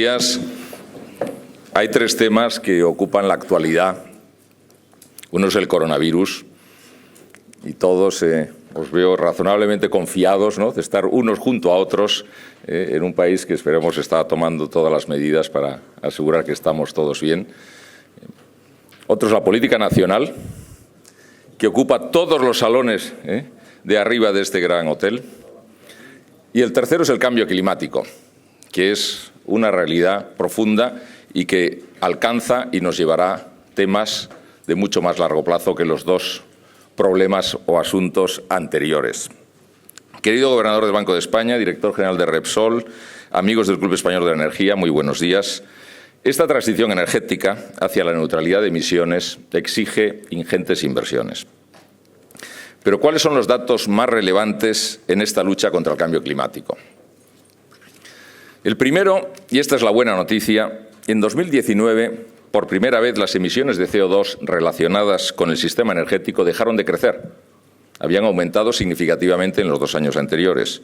Señorías, hay tres temas que ocupan la actualidad. Uno es el coronavirus y todos os veo razonablemente confiados, ¿no?, de estar unos junto a otros en un país que esperemos está tomando todas las medidas para asegurar que estamos todos bien. Otro es la política nacional, que ocupa todos los salones de arriba de este gran hotel. Y el tercero es el cambio climático, que es una realidad profunda y que alcanza y nos llevará temas de mucho más largo plazo que los dos problemas o asuntos anteriores. Querido gobernador del Banco de España, director general de Repsol, amigos del Club Español de la Energía, muy buenos días. Esta transición energética hacia la neutralidad de emisiones exige ingentes inversiones. Pero ¿cuáles son los datos más relevantes en esta lucha contra el cambio climático? El primero, y esta es la buena noticia, en 2019, por primera vez las emisiones de CO2 relacionadas con el sistema energético dejaron de crecer. Habían aumentado significativamente en los 2 años anteriores.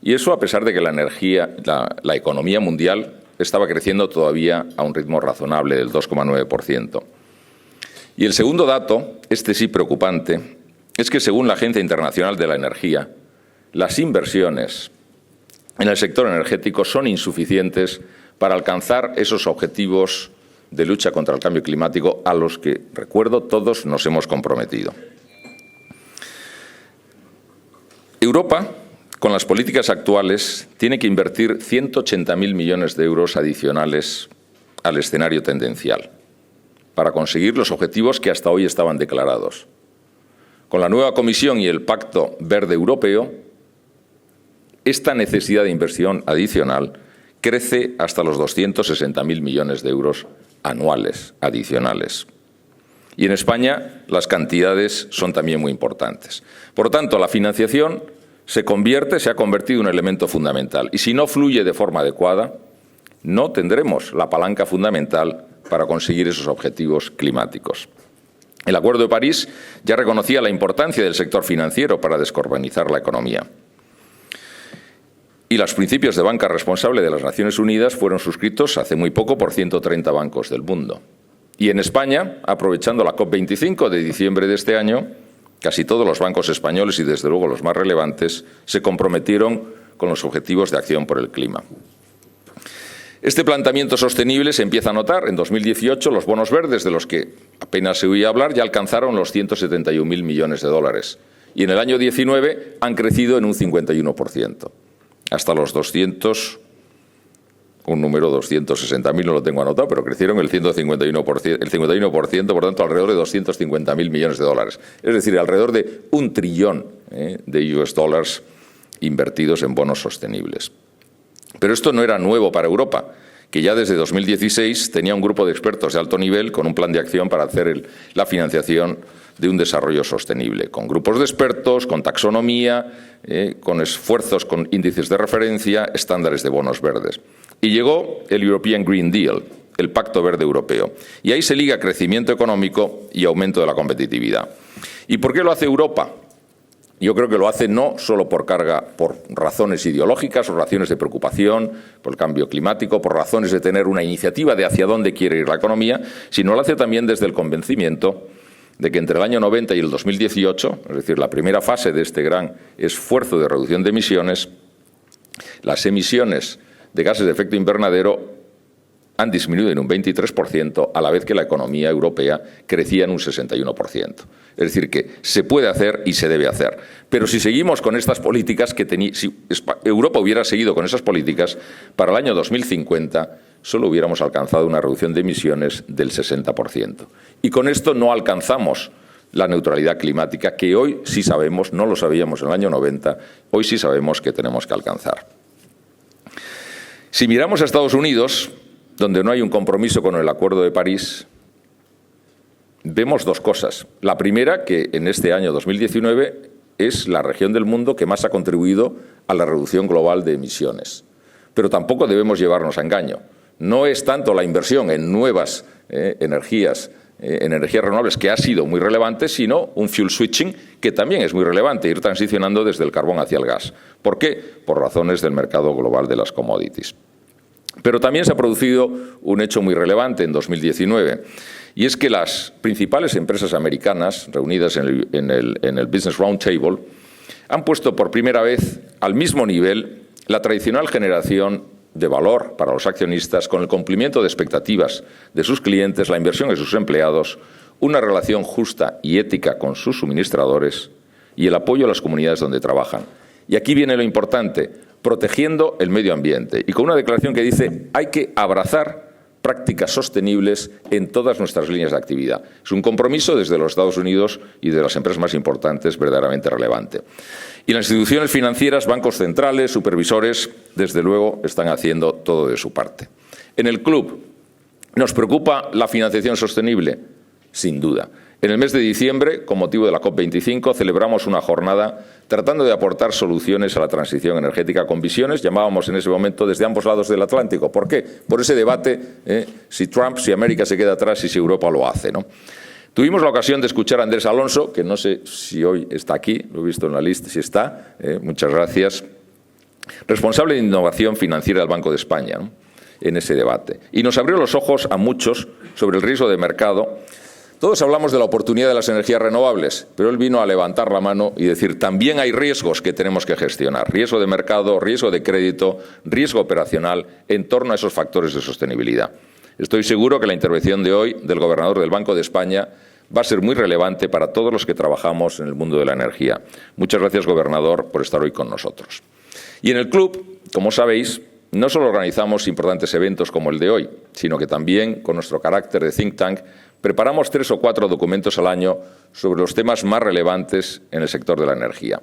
Y eso a pesar de que la economía mundial estaba creciendo todavía a un ritmo razonable del 2,9%. Y el segundo dato, este sí preocupante, es que según la Agencia Internacional de la Energía, las inversiones en el sector energético son insuficientes para alcanzar esos objetivos de lucha contra el cambio climático a los que, recuerdo, todos nos hemos comprometido. Europa, con las políticas actuales, tiene que invertir 180.000 millones de euros adicionales al escenario tendencial para conseguir los objetivos que hasta hoy estaban declarados. Con la nueva Comisión y el Pacto Verde Europeo, esta necesidad de inversión adicional crece hasta los 260.000 millones de euros anuales adicionales. Y en España las cantidades son también muy importantes. Por lo tanto, la financiación se ha convertido en un elemento fundamental. Y si no fluye de forma adecuada, no tendremos la palanca fundamental para conseguir esos objetivos climáticos. El Acuerdo de París ya reconocía la importancia del sector financiero para descarbonizar la economía. Y los principios de banca responsable de las Naciones Unidas fueron suscritos hace muy poco por 130 bancos del mundo. Y en España, aprovechando la COP25 de diciembre de este año, casi todos los bancos españoles y, desde luego, los más relevantes, se comprometieron con los objetivos de acción por el clima. Este planteamiento sostenible se empieza a notar. En 2018, los bonos verdes, de los que apenas se oía hablar, ya alcanzaron los 171.000 millones de dólares. Y en el año 19 han crecido en un 51%, hasta los 260.000 no lo tengo anotado, pero crecieron el 51%, por tanto, alrededor de 250.000 millones de dólares. Es decir, alrededor de 1 trillón de US dólares invertidos en bonos sostenibles. Pero esto no era nuevo para Europa, que ya desde 2016 tenía un grupo de expertos de alto nivel con un plan de acción para hacer la financiación de un desarrollo sostenible, con grupos de expertos, con taxonomía, con esfuerzos, con índices de referencia, estándares de bonos verdes. Y llegó el European Green Deal, el Pacto Verde Europeo. Y ahí se liga crecimiento económico y aumento de la competitividad. ¿Y por qué lo hace Europa? Yo creo que lo hace no solo por razones ideológicas o razones de preocupación por el cambio climático, por razones de tener una iniciativa de hacia dónde quiere ir la economía, sino lo hace también desde el convencimiento de que entre el año 90 y el 2018, es decir, la primera fase de este gran esfuerzo de reducción de emisiones, las emisiones de gases de efecto invernadero han disminuido en un 23%, a la vez que la economía europea crecía en un 61%. Es decir, que se puede hacer y se debe hacer. Pero si seguimos con estas políticas, si Europa hubiera seguido con esas políticas, para el año 2050 solo hubiéramos alcanzado una reducción de emisiones del 60%. Y con esto no alcanzamos la neutralidad climática, que hoy sí sabemos, no lo sabíamos en el año 90, hoy sí sabemos que tenemos que alcanzar. Si miramos a Estados Unidos, donde no hay un compromiso con el Acuerdo de París, vemos dos cosas. La primera, que en este año 2019 es la región del mundo que más ha contribuido a la reducción global de emisiones. Pero tampoco debemos llevarnos a engaño. No es tanto la inversión en nuevas energías renovables, que ha sido muy relevante, sino un fuel switching que también es muy relevante, ir transicionando desde el carbón hacia el gas. ¿Por qué? Por razones del mercado global de las commodities. Pero también se ha producido un hecho muy relevante en 2019, y es que las principales empresas americanas reunidas en el Business Roundtable han puesto por primera vez al mismo nivel la tradicional generación de valor para los accionistas con el cumplimiento de expectativas de sus clientes, la inversión de sus empleados, una relación justa y ética con sus suministradores y el apoyo a las comunidades donde trabajan. Y aquí viene lo importante, protegiendo el medio ambiente y con una declaración que dice hay que abrazar prácticas sostenibles en todas nuestras líneas de actividad. Es un compromiso desde los Estados Unidos y de las empresas más importantes verdaderamente relevante. Y las instituciones financieras, bancos centrales, supervisores, desde luego, están haciendo todo de su parte. En el club, ¿nos preocupa la financiación sostenible? Sin duda. En el mes de diciembre, con motivo de la COP25, celebramos una jornada tratando de aportar soluciones a la transición energética con visiones, llamábamos en ese momento, desde ambos lados del Atlántico. ¿Por qué? Por ese debate, si Trump, si América se queda atrás y si Europa lo hace, ¿no? Tuvimos la ocasión de escuchar a Andrés Alonso, que no sé si hoy está aquí, lo he visto en la lista, si está, muchas gracias, responsable de innovación financiera del Banco de España, ¿no?, en ese debate. Y nos abrió los ojos a muchos sobre el riesgo de mercado. Todos hablamos de la oportunidad de las energías renovables, pero él vino a levantar la mano y decir también hay riesgos que tenemos que gestionar. Riesgo de mercado, riesgo de crédito, riesgo operacional en torno a esos factores de sostenibilidad. Estoy seguro que la intervención de hoy del gobernador del Banco de España va a ser muy relevante para todos los que trabajamos en el mundo de la energía. Muchas gracias, gobernador, por estar hoy con nosotros. Y en el club, como sabéis, no solo organizamos importantes eventos como el de hoy, sino que también, con nuestro carácter de think tank, preparamos 3 o 4 documentos al año sobre los temas más relevantes en el sector de la energía.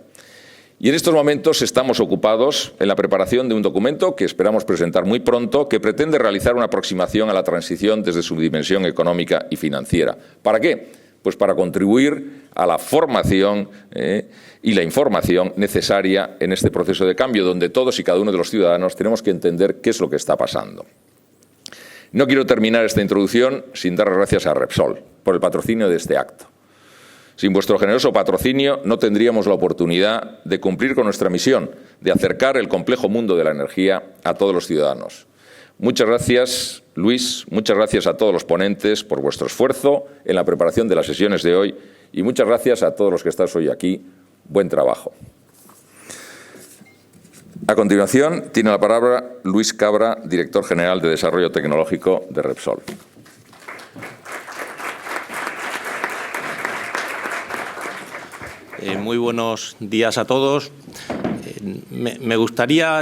Y en estos momentos estamos ocupados en la preparación de un documento que esperamos presentar muy pronto, que pretende realizar una aproximación a la transición desde su dimensión económica y financiera. ¿Para qué? Pues para contribuir a la formación y la información necesaria en este proceso de cambio, donde todos y cada uno de los ciudadanos tenemos que entender qué es lo que está pasando. No quiero terminar esta introducción sin dar las gracias a Repsol por el patrocinio de este acto. Sin vuestro generoso patrocinio no tendríamos la oportunidad de cumplir con nuestra misión de acercar el complejo mundo de la energía a todos los ciudadanos. Muchas gracias, Luis, muchas gracias a todos los ponentes por vuestro esfuerzo en la preparación de las sesiones de hoy y muchas gracias a todos los que estáis hoy aquí. Buen trabajo. A continuación, tiene la palabra Luis Cabra, director general de Desarrollo Tecnológico de Repsol. Muy buenos días a todos. Me gustaría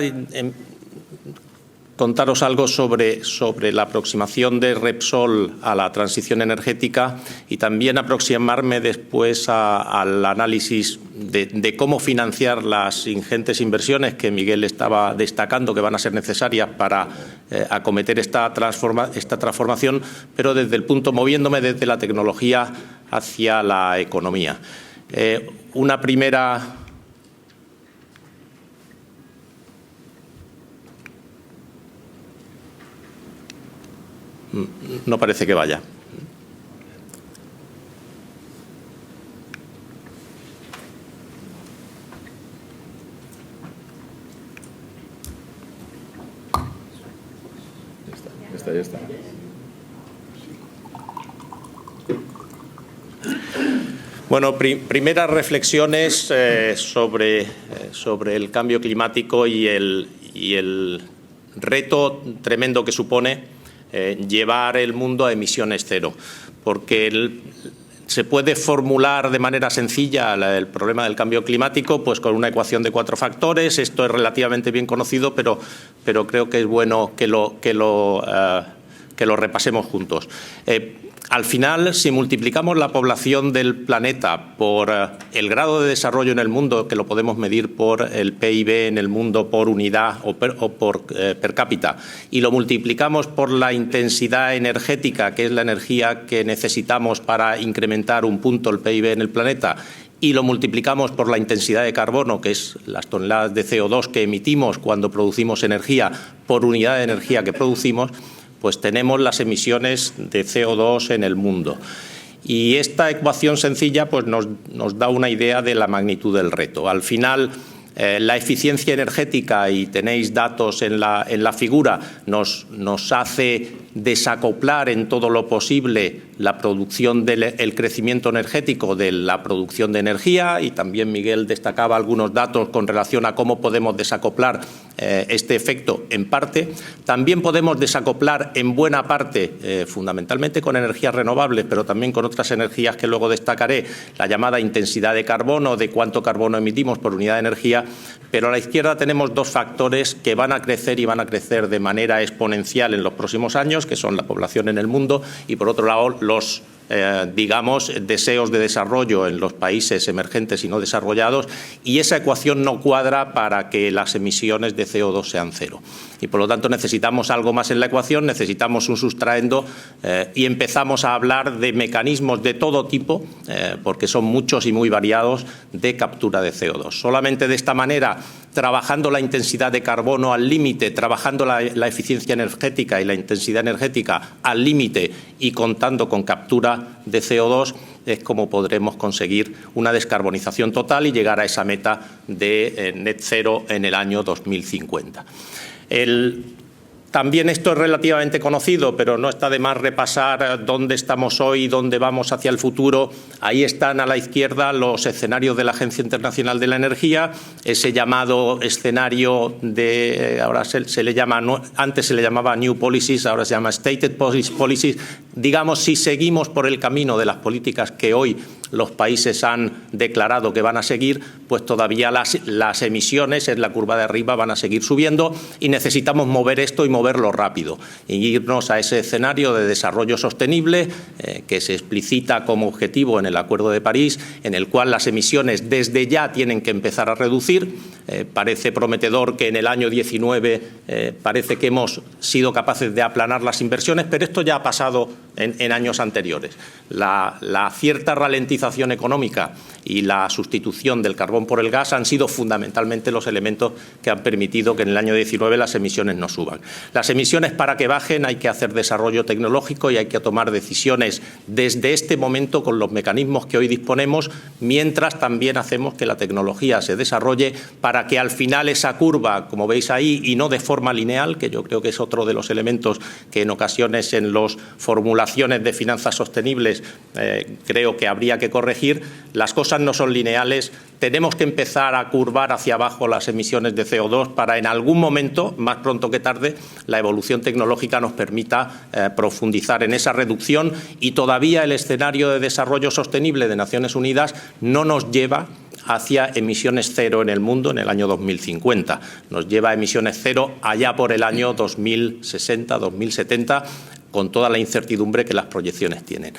contaros algo sobre la aproximación de Repsol a la transición energética y también aproximarme después al análisis de cómo financiar las ingentes inversiones que Miguel estaba destacando que van a ser necesarias para acometer esta transformación, pero moviéndome desde la tecnología hacia la economía. Una primera... No parece que vaya. Ya está. Bueno, primeras reflexiones sobre el cambio climático y el reto tremendo que supone llevar el mundo a emisiones cero, porque se puede formular de manera sencilla el problema del cambio climático pues con una ecuación de 4 factores. Esto es relativamente bien conocido, pero creo que es bueno que lo repasemos juntos. Al final, si multiplicamos la población del planeta por el grado de desarrollo en el mundo, que lo podemos medir por el PIB en el mundo por unidad o por per cápita, y lo multiplicamos por la intensidad energética, que es la energía que necesitamos para incrementar un punto el PIB en el planeta, y lo multiplicamos por la intensidad de carbono, que es las toneladas de CO2 que emitimos cuando producimos energía por unidad de energía que producimos, pues tenemos las emisiones de CO2 en el mundo. Y esta ecuación sencilla pues nos da una idea de la magnitud del reto. Al final, La eficiencia energética, y tenéis datos en la figura, nos hace desacoplar en todo lo posible la producción el crecimiento energético de la producción de energía, y también Miguel destacaba algunos datos con relación a cómo podemos desacoplar este efecto en parte. También podemos desacoplar en buena parte, fundamentalmente con energías renovables, pero también con otras energías que luego destacaré, la llamada intensidad de carbono, de cuánto carbono emitimos por unidad de energía. Pero a la izquierda tenemos dos factores que van a crecer, y van a crecer de manera exponencial en los próximos años, que son la población en el mundo y, por otro lado, los digamos, deseos de desarrollo en los países emergentes y no desarrollados, y esa ecuación no cuadra para que las emisiones de CO2 sean cero. Y, por lo tanto, necesitamos algo más en la ecuación, necesitamos un sustraendo, y empezamos a hablar de mecanismos de todo tipo, porque son muchos y muy variados, de captura de CO2. Solamente de esta manera, trabajando la intensidad de carbono al límite, trabajando la eficiencia energética y la intensidad energética al límite y contando con captura de CO2, es como podremos conseguir una descarbonización total y llegar a esa meta de net cero en el año 2050. También esto es relativamente conocido, pero no está de más repasar dónde estamos hoy y dónde vamos hacia el futuro. Ahí están a la izquierda los escenarios de la Agencia Internacional de la Energía, ese llamado escenario de, ahora se le llama, antes se le llamaba New Policies, ahora se llama Stated Policies. Digamos, si seguimos por el camino de las políticas que hoy los países han declarado que van a seguir, pues todavía las emisiones en la curva de arriba van a seguir subiendo, y necesitamos mover esto y moverlo rápido, y irnos a ese escenario de desarrollo sostenible que se explicita como objetivo en el Acuerdo de París, en el cual las emisiones desde ya tienen que empezar a reducir. Parece prometedor que en el año 19 parece que hemos sido capaces de aplanar las inversiones, pero esto ya ha pasado en años anteriores. La cierta ralentización económica y la sustitución del carbón por el gas han sido fundamentalmente los elementos que han permitido que en el año 19 las emisiones no suban. Las emisiones, para que bajen, hay que hacer desarrollo tecnológico y hay que tomar decisiones desde este momento con los mecanismos que hoy disponemos, mientras también hacemos que la tecnología se desarrolle para que al final esa curva, como veis ahí, y no de forma lineal, que yo creo que es otro de los elementos que en ocasiones en las formulaciones de finanzas sostenibles creo que habría que corregir, las cosas no son lineales. Tenemos que empezar a curvar hacia abajo las emisiones de CO2 para en algún momento, más pronto que tarde, la evolución tecnológica nos permita profundizar en esa reducción, y todavía el escenario de desarrollo sostenible de Naciones Unidas no nos lleva hacia emisiones cero en el mundo en el año 2050. Nos lleva a emisiones cero allá por el año 2060, 2070, con toda la incertidumbre que las proyecciones tienen.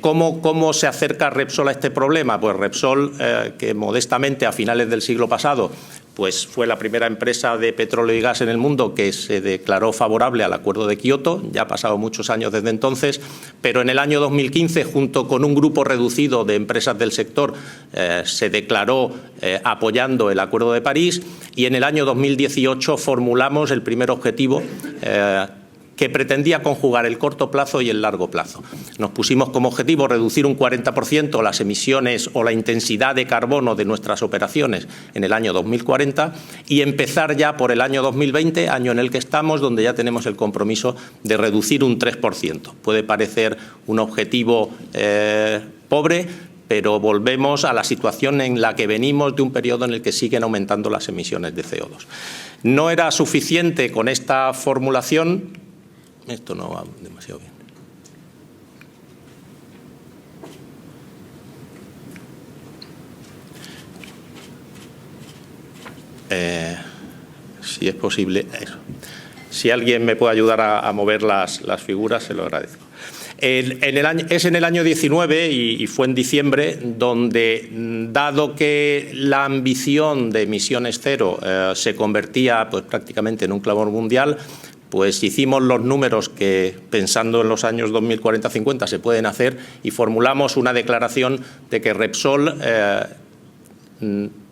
¿Cómo se acerca Repsol a este problema? Pues Repsol, que modestamente a finales del siglo pasado pues fue la primera empresa de petróleo y gas en el mundo que se declaró favorable al Acuerdo de Kioto. Ya ha pasado muchos años desde entonces, pero en el año 2015, junto con un grupo reducido de empresas del sector, se declaró apoyando el Acuerdo de París, y en el año 2018 formulamos el primer objetivo que pretendía conjugar el corto plazo y el largo plazo. Nos pusimos como objetivo reducir un 40% las emisiones o la intensidad de carbono de nuestras operaciones en el año 2040 y empezar ya por el año 2020, año en el que estamos, donde ya tenemos el compromiso de reducir un 3%. Puede parecer un objetivo pobre, pero volvemos a la situación en la que venimos de un periodo en el que siguen aumentando las emisiones de CO2. No era suficiente con esta formulación. Esto no va demasiado bien. Si es posible, eso. Si alguien me puede ayudar a mover las figuras, se lo agradezco. Es en el año 19 y fue en diciembre donde, dado que la ambición de emisiones cero se convertía pues, prácticamente en un clamor mundial, pues hicimos los números que, pensando en los años 2040-50, se pueden hacer, y formulamos una declaración de que Repsol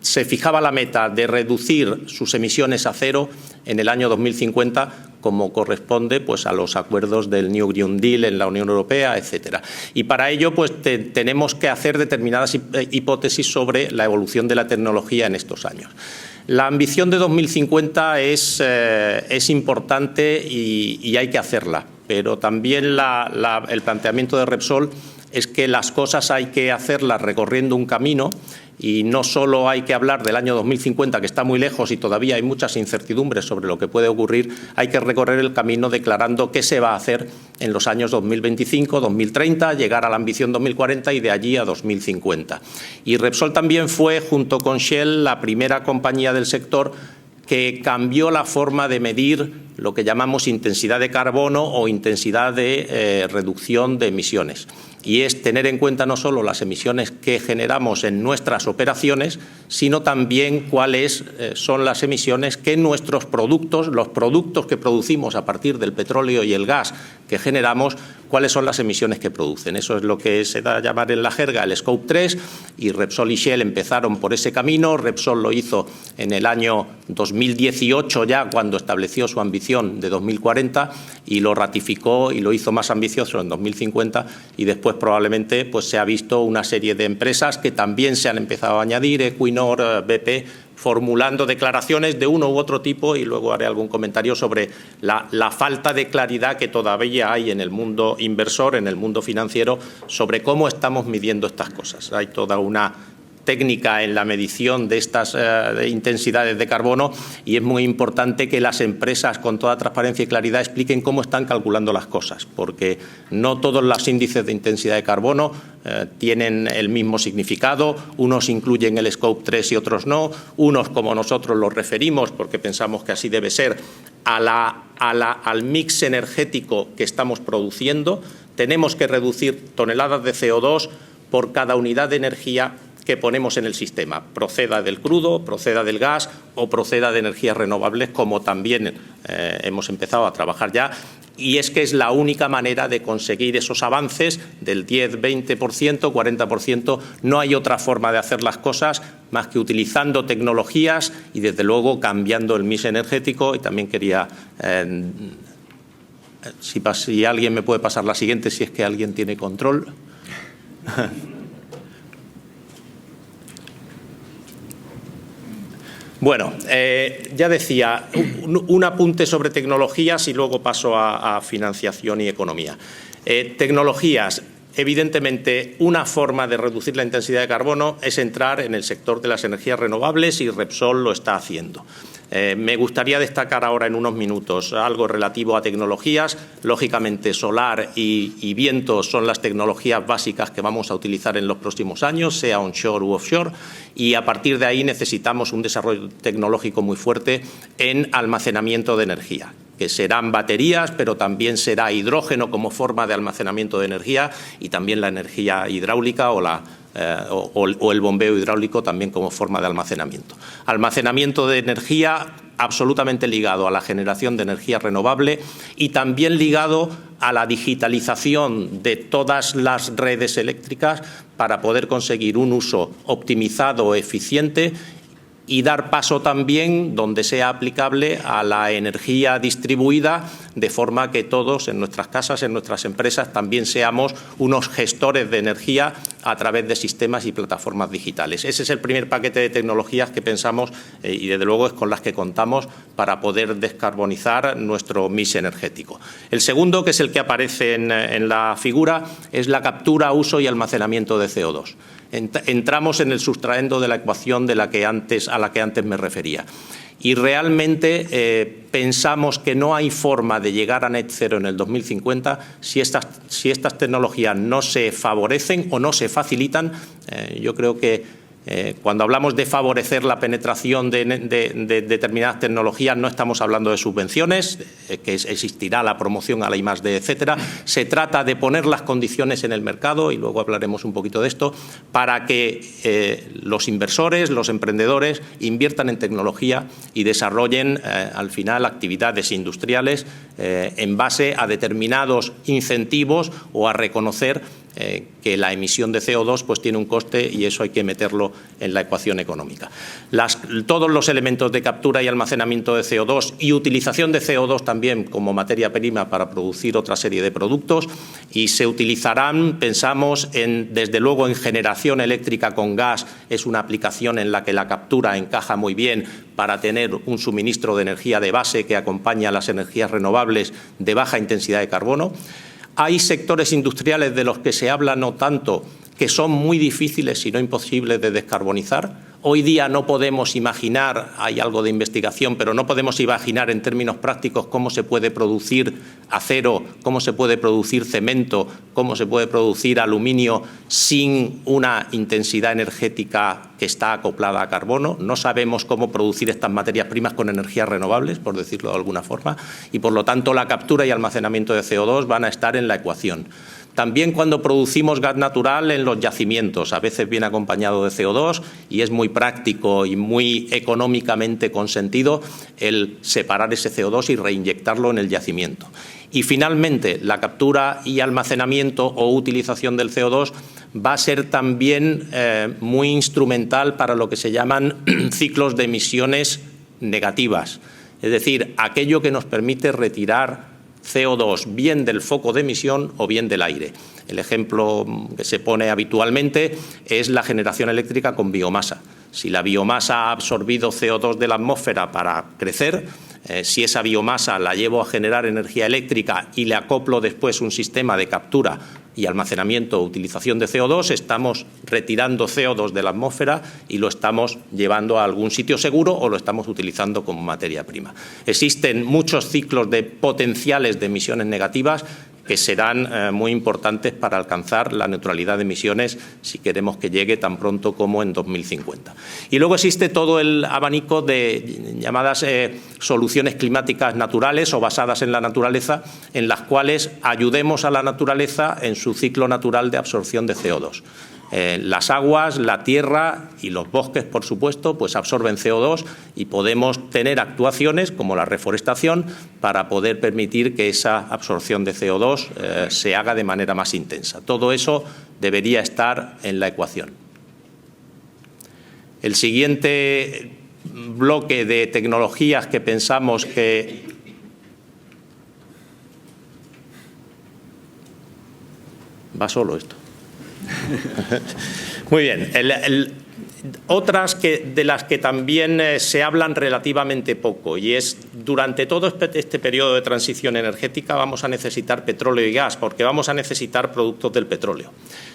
se fijaba la meta de reducir sus emisiones a cero en el año 2050, como corresponde pues, a los acuerdos del New Green Deal en la Unión Europea, etcétera. Y para ello pues, tenemos que hacer determinadas hipótesis sobre la evolución de la tecnología en estos años. La ambición de 2050 es importante y hay que hacerla, pero también el planteamiento de Repsol es que las cosas hay que hacerlas recorriendo un camino y no solo hay que hablar del año 2050, que está muy lejos y todavía hay muchas incertidumbres sobre lo que puede ocurrir, hay que recorrer el camino declarando qué se va a hacer en los años 2025, 2030, llegar a la ambición 2040 y de allí a 2050. Y Repsol también fue, junto con Shell, la primera compañía del sector que cambió la forma de medir lo que llamamos intensidad de carbono o intensidad de reducción de emisiones. Y es tener en cuenta no solo las emisiones que generamos en nuestras operaciones, sino también cuáles son las emisiones que nuestros productos, los productos que producimos a partir del petróleo y el gas que generamos, cuáles son las emisiones que producen. Eso es lo que se da a llamar en la jerga el Scope 3 y Repsol y Shell empezaron por ese camino. Repsol lo hizo en el año 2018 ya, cuando estableció su ambición de 2040 y lo ratificó y lo hizo más ambicioso en 2050 y después probablemente pues, se ha visto una serie de empresas que también se han empezado a añadir, Equinor, BP, formulando declaraciones de uno u otro tipo y luego haré algún comentario sobre la falta de claridad que todavía hay en el mundo inversor, en el mundo financiero, sobre cómo estamos midiendo estas cosas. Hay toda una técnica en la medición de estas intensidades de carbono y es muy importante que las empresas con toda transparencia y claridad expliquen cómo están calculando las cosas, porque no todos los índices de intensidad de carbono tienen el mismo significado, unos incluyen el Scope 3 y otros no, unos como nosotros los referimos porque pensamos que así debe ser al mix energético que estamos produciendo. Tenemos que reducir toneladas de CO2 por cada unidad de energía que ponemos en el sistema, proceda del crudo, proceda del gas o proceda de energías renovables, como también hemos empezado a trabajar ya. Y es que es la única manera de conseguir esos avances del 10, 20%, 40%. No hay otra forma de hacer las cosas más que utilizando tecnologías y, desde luego, cambiando el mix energético. Y también quería, si alguien me puede pasar la siguiente, si es que alguien tiene control. Bueno, ya decía, un apunte sobre tecnologías y luego paso a financiación y economía. Tecnologías. Evidentemente, una forma de reducir la intensidad de carbono es entrar en el sector de las energías renovables y Repsol lo está haciendo. Me gustaría destacar ahora en unos minutos algo relativo a tecnologías. Lógicamente, solar y viento son las tecnologías básicas que vamos a utilizar en los próximos años, sea onshore u offshore, y a partir de ahí necesitamos un desarrollo tecnológico muy fuerte en almacenamiento de energía, que serán baterías, pero también será hidrógeno como forma de almacenamiento de energía y también la energía hidráulica o el bombeo hidráulico también como forma de almacenamiento. Almacenamiento de energía absolutamente ligado a la generación de energía renovable y también ligado a la digitalización de todas las redes eléctricas para poder conseguir un uso optimizado, eficiente y dar paso también, donde sea aplicable, a la energía distribuida, de forma que todos en nuestras casas, en nuestras empresas, también seamos unos gestores de energía a través de sistemas y plataformas digitales. Ese es el primer paquete de tecnologías que pensamos y, desde luego, es con las que contamos para poder descarbonizar nuestro mix energético. El segundo, que es el que aparece en la figura, es la captura, uso y almacenamiento de CO2. Entramos en el sustraendo de la ecuación a la que antes me refería. Y realmente pensamos que no hay forma de llegar a net cero en el 2050 si estas tecnologías no se favorecen o no se facilitan. Yo creo que cuando hablamos de favorecer la penetración de determinadas tecnologías, no estamos hablando de subvenciones, que existirá la promoción a la I+D, etcétera. Se trata de poner las condiciones en el mercado, y luego hablaremos un poquito de esto, para que los inversores, los emprendedores, inviertan en tecnología y desarrollen, al final, actividades industriales en base a determinados incentivos o a reconocer que la emisión de CO2 pues tiene un coste y eso hay que meterlo en la ecuación económica. Todos los elementos de captura y almacenamiento de CO2 y utilización de CO2 también como materia prima para producir otra serie de productos, y se utilizarán, pensamos, desde luego en generación eléctrica con gas. Es una aplicación en la que la captura encaja muy bien para tener un suministro de energía de base que acompaña a las energías renovables de baja intensidad de carbono. Hay sectores industriales de los que se habla no tanto, que son muy difíciles, si no imposibles, de descarbonizar. Hoy día no podemos imaginar, hay algo de investigación, pero no podemos imaginar en términos prácticos cómo se puede producir acero, cómo se puede producir cemento, cómo se puede producir aluminio sin una intensidad energética que está acoplada a carbono. No sabemos cómo producir estas materias primas con energías renovables, por decirlo de alguna forma, y por lo tanto la captura y almacenamiento de CO2 van a estar en la ecuación. También cuando producimos gas natural en los yacimientos, a veces viene acompañado de CO2 y es muy práctico y muy económicamente consentido el separar ese CO2 y reinyectarlo en el yacimiento. Y finalmente, la captura y almacenamiento o utilización del CO2 va a ser también muy instrumental para lo que se llaman ciclos de emisiones negativas, es decir, aquello que nos permite retirar CO2 bien del foco de emisión o bien del aire. El ejemplo que se pone habitualmente es la generación eléctrica con biomasa. Si la biomasa ha absorbido CO2 de la atmósfera para crecer, si esa biomasa la llevo a generar energía eléctrica y le acoplo después un sistema de captura y almacenamiento o utilización de CO2, estamos retirando CO2 de la atmósfera y lo estamos llevando a algún sitio seguro o lo estamos utilizando como materia prima. Existen muchos ciclos de potenciales de emisiones negativas que serán muy importantes para alcanzar la neutralidad de emisiones si queremos que llegue tan pronto como en 2050. Y luego existe todo el abanico de llamadas soluciones climáticas naturales o basadas en la naturaleza, en las cuales ayudemos a la naturaleza en su ciclo natural de absorción de CO2. Las aguas, la tierra y los bosques, por supuesto, pues absorben CO2 y podemos tener actuaciones como la reforestación para poder permitir que esa absorción de CO2 se haga de manera más intensa. Todo eso debería estar en la ecuación. El siguiente bloque de tecnologías que pensamos que va solo esto. Muy bien. Otras de las que también se hablan relativamente poco, y es durante todo este periodo de transición energética vamos a necesitar petróleo y gas, porque vamos a necesitar productos del petróleo.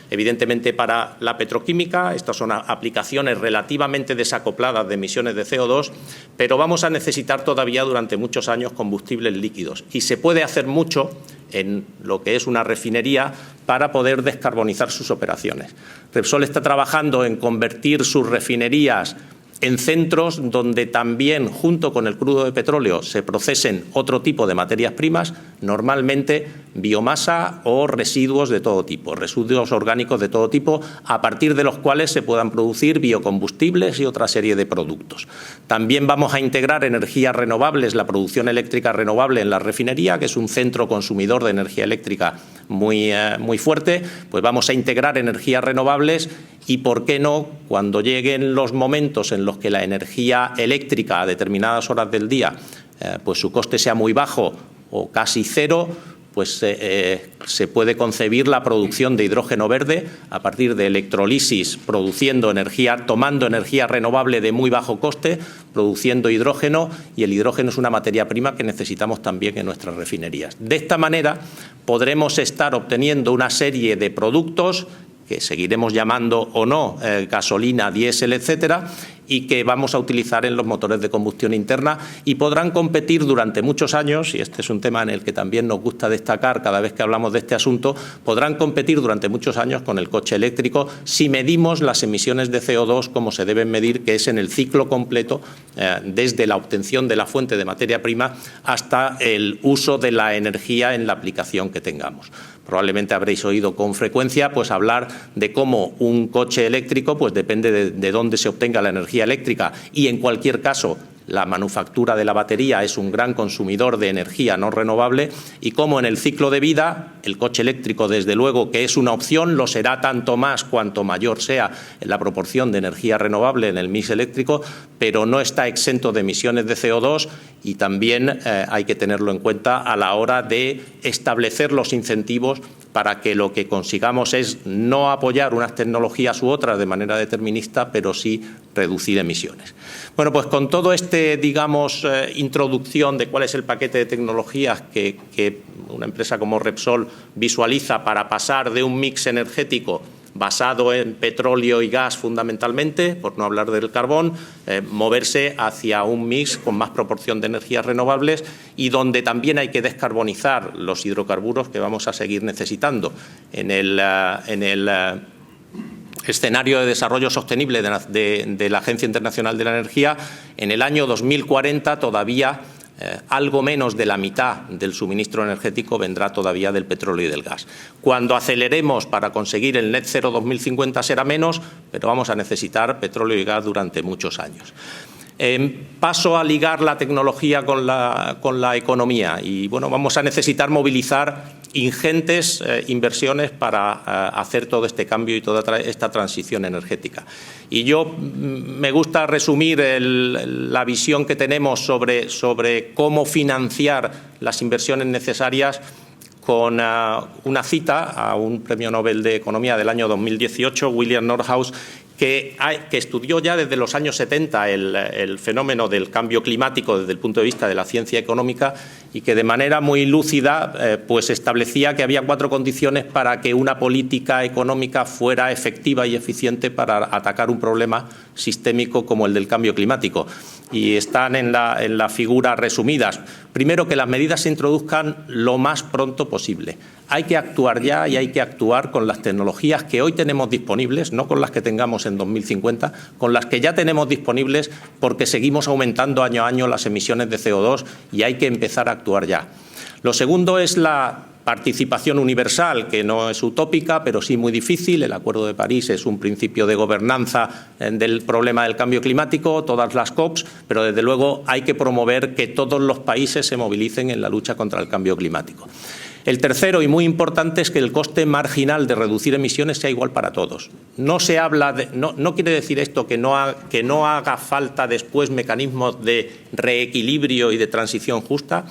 Evidentemente, para la petroquímica, estas son aplicaciones relativamente desacopladas de emisiones de CO2, pero vamos a necesitar todavía durante muchos años combustibles líquidos. Y se puede hacer mucho en lo que es una refinería para poder descarbonizar sus operaciones. Repsol está trabajando en convertir sus refinerías en centros donde también, junto con el crudo de petróleo, se procesen otro tipo de materias primas, normalmente biomasa o residuos de todo tipo, residuos orgánicos de todo tipo, a partir de los cuales se puedan producir biocombustibles y otra serie de productos. También vamos a integrar energías renovables, la producción eléctrica renovable en la refinería, que es un centro consumidor de energía eléctrica muy fuerte, pues vamos a integrar energías renovables y, ¿por qué no?, cuando lleguen los momentos en los que la energía eléctrica a determinadas horas del día pues su coste sea muy bajo o casi cero, pues se puede concebir la producción de hidrógeno verde a partir de electrolisis, produciendo energía, tomando energía renovable de muy bajo coste, produciendo hidrógeno, y el hidrógeno es una materia prima que necesitamos también en nuestras refinerías. De esta manera podremos estar obteniendo una serie de productos que seguiremos llamando o no gasolina, diésel, etcétera, y que vamos a utilizar en los motores de combustión interna y podrán competir durante muchos años, y este es un tema en el que también nos gusta destacar cada vez que hablamos de este asunto, podrán competir durante muchos años con el coche eléctrico si medimos las emisiones de CO2 como se deben medir, que es en el ciclo completo, desde la obtención de la fuente de materia prima hasta el uso de la energía en la aplicación que tengamos. Probablemente habréis oído con frecuencia pues hablar de cómo un coche eléctrico pues depende de dónde se obtenga la energía eléctrica, y en cualquier caso la manufactura de la batería es un gran consumidor de energía no renovable y cómo en el ciclo de vida el coche eléctrico, desde luego, que es una opción, lo será tanto más cuanto mayor sea la proporción de energía renovable en el mix eléctrico, pero no está exento de emisiones de CO2 y también hay que tenerlo en cuenta a la hora de establecer los incentivos para que lo que consigamos es no apoyar unas tecnologías u otras de manera determinista, pero sí reducir emisiones. Bueno, pues con todo digamos, introducción de cuál es el paquete de tecnologías que una empresa como Repsol visualiza para pasar de un mix energético basado en petróleo y gas fundamentalmente, por no hablar del carbón, moverse hacia un mix con más proporción de energías renovables y donde también hay que descarbonizar los hidrocarburos que vamos a seguir necesitando. En el escenario de desarrollo sostenible de la Agencia Internacional de la Energía, en el año 2040 todavía algo menos de la mitad del suministro energético vendrá todavía del petróleo y del gas. Cuando aceleremos para conseguir el net cero 2050 será menos, pero vamos a necesitar petróleo y gas durante muchos años. Paso a ligar la tecnología con la economía y bueno, vamos a necesitar movilizar ingentes inversiones para hacer todo este cambio y toda esta transición energética. Y yo me gusta resumir la visión que tenemos sobre cómo financiar las inversiones necesarias con una cita a un premio Nobel de Economía del año 2018, William Nordhaus, que estudió ya desde los años 70 el fenómeno del cambio climático desde el punto de vista de la ciencia económica y que de manera muy lúcida pues establecía que había 4 condiciones para que una política económica fuera efectiva y eficiente para atacar un problema sistémico como el del cambio climático. Y están en la figura resumidas. Primero, que las medidas se introduzcan lo más pronto posible. Hay que actuar ya y hay que actuar con las tecnologías que hoy tenemos disponibles, no con las que tengamos en 2050, con las que ya tenemos disponibles porque seguimos aumentando año a año las emisiones de CO2 y hay que empezar a actuar ya. Lo segundo es la participación universal, que no es utópica, pero sí muy difícil. El Acuerdo de París es un principio de gobernanza del problema del cambio climático, todas las COPs, pero desde luego hay que promover que todos los países se movilicen en la lucha contra el cambio climático. El tercero y muy importante es que el coste marginal de reducir emisiones sea igual para todos. No se habla no quiere decir esto que no haga falta después mecanismos de reequilibrio y de transición justa,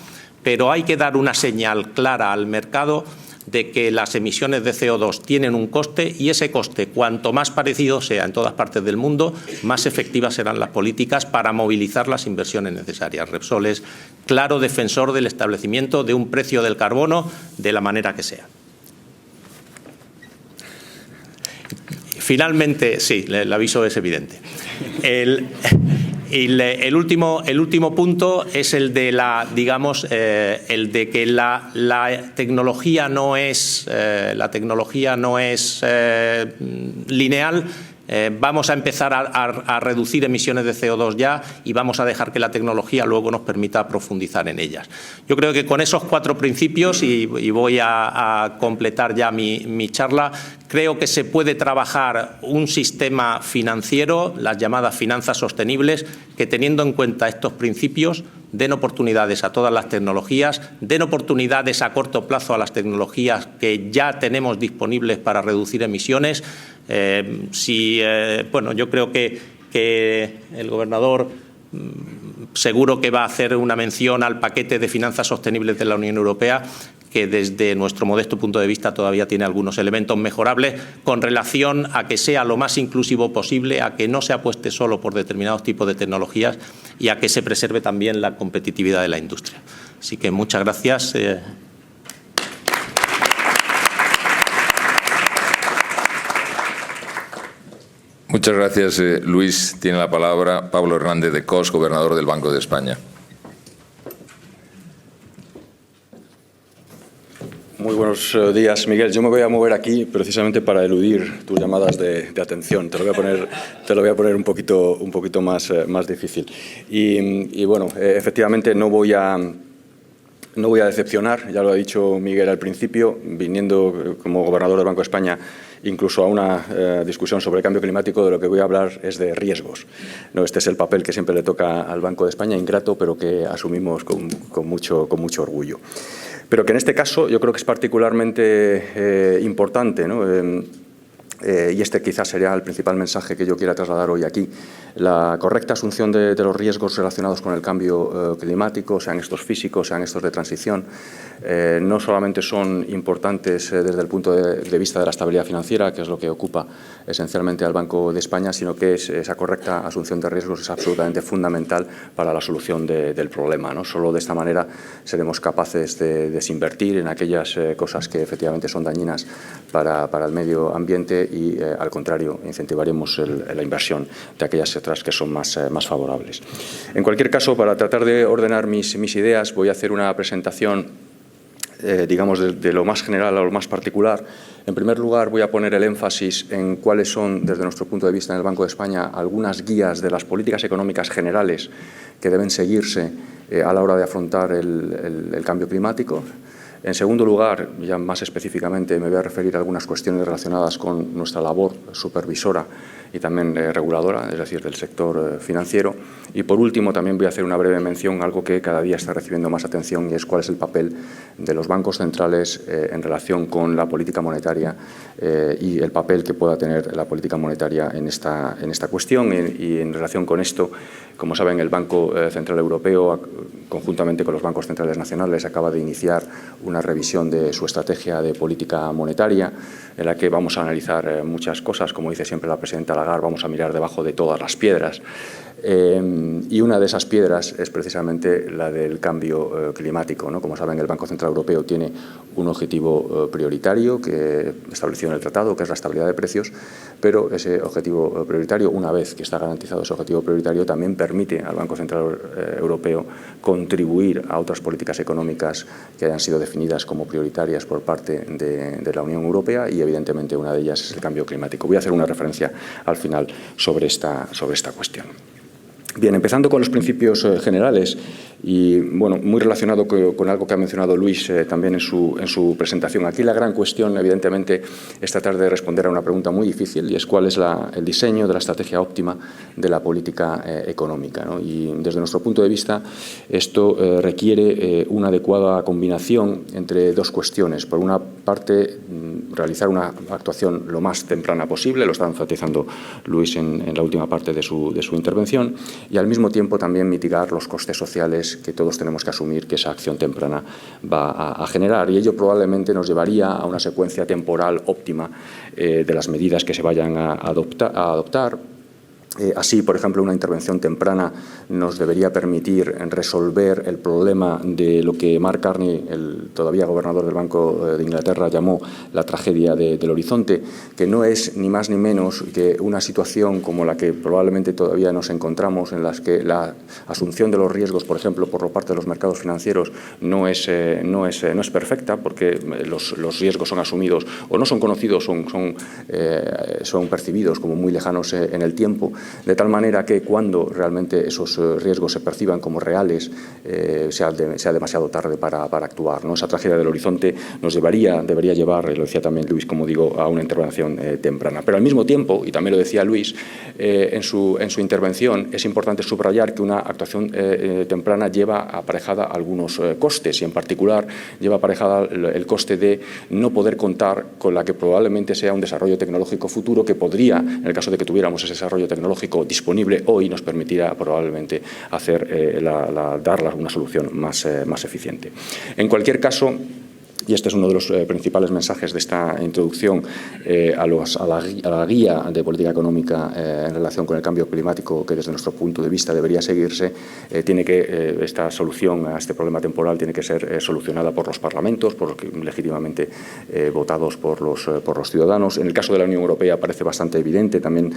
pero hay que dar una señal clara al mercado de que las emisiones de CO2 tienen un coste y ese coste, cuanto más parecido sea en todas partes del mundo, más efectivas serán las políticas para movilizar las inversiones necesarias. Repsol es claro defensor del establecimiento de un precio del carbono de la manera que sea. Finalmente, sí, el aviso es evidente. El último punto es el de que la tecnología no es lineal. Vamos a empezar a reducir emisiones de CO2 ya y vamos a dejar que la tecnología luego nos permita profundizar en ellas. Yo creo que con esos 4 principios, y voy a completar ya mi charla, creo que se puede trabajar un sistema financiero, las llamadas finanzas sostenibles, que teniendo en cuenta estos principios den oportunidades a todas las tecnologías, den oportunidades a corto plazo a las tecnologías que ya tenemos disponibles para reducir emisiones. Bueno, yo creo que el gobernador seguro que va a hacer una mención al paquete de finanzas sostenibles de la Unión Europea, que desde nuestro modesto punto de vista todavía tiene algunos elementos mejorables con relación a que sea lo más inclusivo posible, a que no se apueste solo por determinados tipos de tecnologías y a que se preserve también la competitividad de la industria. Así que muchas gracias. Muchas gracias, Luis. Tiene la palabra Pablo Hernández de Cos, gobernador del Banco de España. Muy buenos días, Miguel. Yo me voy a mover aquí precisamente para eludir tus llamadas de atención. Te lo voy a poner un poquito más difícil. Y bueno, efectivamente no voy a decepcionar, ya lo ha dicho Miguel al principio, viniendo como gobernador del Banco de España incluso a una discusión sobre el cambio climático, de lo que voy a hablar es de riesgos, ¿no? Este es el papel que siempre le toca al Banco de España, ingrato, pero que asumimos con mucho orgullo. Pero que en este caso yo creo que es particularmente importante, ¿no? Y este quizás sería el principal mensaje que yo quiera trasladar hoy aquí. La correcta asunción de los riesgos relacionados con el cambio climático, sean estos físicos, sean estos de transición, no solamente son importantes desde el punto de vista de la estabilidad financiera, que es lo que ocupa esencialmente al Banco de España, sino que esa correcta asunción de riesgos es absolutamente fundamental para la solución del problema, ¿no? Solo de esta manera seremos capaces de desinvertir en aquellas cosas que efectivamente son dañinas para el medio ambiente y, al contrario, incentivaremos la inversión de aquellas otras que son más favorables. En cualquier caso, para tratar de ordenar mis ideas, voy a hacer una presentación, digamos, de lo más general a lo más particular. En primer lugar, voy a poner el énfasis en cuáles son, desde nuestro punto de vista en el Banco de España, algunas guías de las políticas económicas generales que deben seguirse a la hora de afrontar el cambio climático. En segundo lugar, ya más específicamente, me voy a referir a algunas cuestiones relacionadas con nuestra labor supervisora y también reguladora, es decir, del sector financiero. Y por último, también voy a hacer una breve mención a algo que cada día está recibiendo más atención, y es cuál es el papel de los bancos centrales en relación con la política monetaria y el papel que pueda tener la política monetaria en esta cuestión. Y en relación con esto, como saben, el Banco Central Europeo, conjuntamente con los bancos centrales nacionales, acaba de iniciar una revisión de su estrategia de política monetaria, en la que vamos a analizar muchas cosas. Como dice siempre la presidenta Lagarde, vamos a mirar debajo de todas las piedras. Y una de esas piedras es precisamente la del cambio climático, ¿no? Como saben, el Banco Central Europeo tiene un objetivo prioritario que estableció en el tratado, que es la estabilidad de precios, pero ese objetivo prioritario, una vez que está garantizado ese objetivo prioritario, también permite al Banco Central Europeo contribuir a otras políticas económicas que hayan sido definidas como prioritarias por parte de la Unión Europea, y evidentemente una de ellas es el cambio climático. Voy a hacer una referencia al final sobre esta cuestión. Bien, empezando con los principios generales y, bueno, muy relacionado con algo que ha mencionado Luis también en su presentación. Aquí la gran cuestión, evidentemente, es tratar de responder a una pregunta muy difícil, y es cuál es el diseño de la estrategia óptima de la política económica, ¿no? Y desde nuestro punto de vista, esto requiere una adecuada combinación entre dos cuestiones. Por una parte, realizar una actuación lo más temprana posible, lo está enfatizando Luis en la última parte de su intervención, y al mismo tiempo también mitigar los costes sociales que todos tenemos que asumir que esa acción temprana va a generar. Y ello probablemente nos llevaría a una secuencia temporal óptima de las medidas que se vayan a adoptar. Así, por ejemplo, una intervención temprana nos debería permitir resolver el problema de lo que Mark Carney, el todavía gobernador del Banco de Inglaterra, llamó la tragedia del horizonte, que no es ni más ni menos que una situación como la que probablemente todavía nos encontramos, en las que la asunción de los riesgos, por ejemplo, por parte de los mercados financieros no es perfecta, porque los riesgos son asumidos o no son conocidos, son percibidos como muy lejanos en el tiempo, de tal manera que cuando realmente esos riesgos se perciban como reales, sea demasiado tarde para actuar, ¿no? Esa tragedia del horizonte nos debería llevar, y lo decía también Luis, como digo, a una intervención temprana. Pero al mismo tiempo, y también lo decía Luis en su intervención, es importante subrayar que una actuación temprana lleva aparejada algunos costes, y en particular lleva aparejada el coste de no poder contar con la que probablemente sea un desarrollo tecnológico futuro que podría, en el caso de que tuviéramos ese desarrollo tecnológico disponible hoy, nos permitirá probablemente dar una solución más eficiente. En cualquier caso, y este es uno de los principales mensajes de esta introducción a la guía de política económica en relación con el cambio climático, que desde nuestro punto de vista debería seguirse, esta solución a este problema temporal tiene que ser solucionada por los parlamentos, legítimamente votados por los ciudadanos. En el caso de la Unión Europea parece bastante evidente, también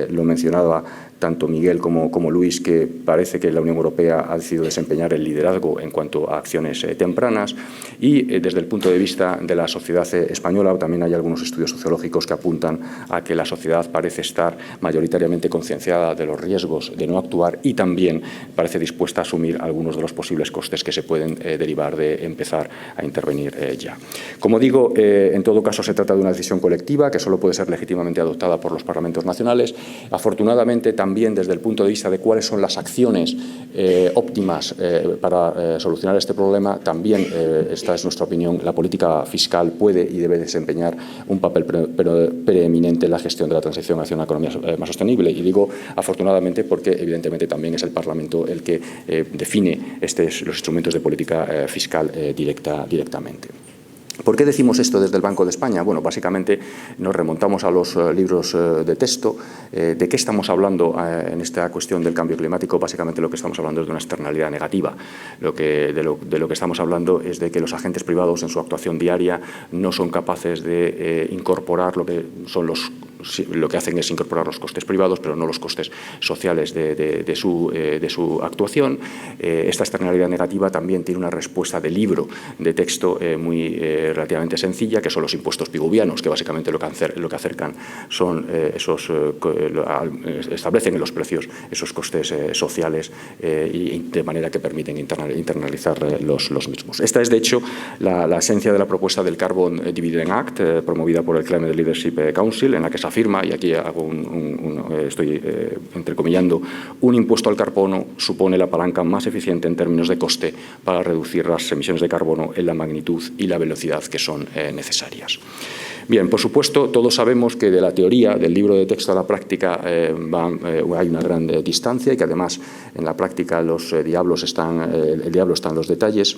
lo mencionaba tanto Miguel como Luis, que parece que la Unión Europea ha decidido desempeñar el liderazgo en cuanto a acciones tempranas, y desde desde el punto de vista de la sociedad española, también hay algunos estudios sociológicos que apuntan a que la sociedad parece estar mayoritariamente concienciada de los riesgos de no actuar y también parece dispuesta a asumir algunos de los posibles costes que se pueden derivar de empezar a intervenir ya. Como digo, en todo caso se trata de una decisión colectiva que solo puede ser legítimamente adoptada por los parlamentos nacionales. Afortunadamente, también desde el punto de vista de cuáles son las acciones óptimas para solucionar este problema, también, esta es nuestra opinión, la política fiscal puede y debe desempeñar un papel preeminente en la gestión de la transición hacia una economía más sostenible. Y digo afortunadamente porque evidentemente también es el Parlamento el que define los instrumentos de política fiscal directamente. ¿Por qué decimos esto desde el Banco de España? Bueno, básicamente nos remontamos a los libros de texto. ¿De qué estamos hablando en esta cuestión del cambio climático? Básicamente lo que estamos hablando es de una externalidad negativa. De lo que estamos hablando es de que los agentes privados en su actuación diaria no son capaces de incorporar lo que hacen es incorporar los costes privados, pero no los costes sociales de su actuación. Esta externalidad negativa también tiene una respuesta de libro de texto muy relativamente sencilla, que son los impuestos piguvianos, que básicamente lo que acercan son establecen en los precios esos costes sociales y de manera que permiten internalizar los mismos. Esta es, de hecho, la esencia de la propuesta del Carbon Dividend Act, promovida por el Climate Leadership Council, en la que se afirma, y aquí estoy entrecomillando, un impuesto al carbono supone la palanca más eficiente en términos de coste para reducir las emisiones de carbono en la magnitud y la velocidad que son necesarias. Bien, por supuesto, todos sabemos que de la teoría, del libro de texto a la práctica, hay una gran distancia y que además en la práctica el diablo está en los detalles.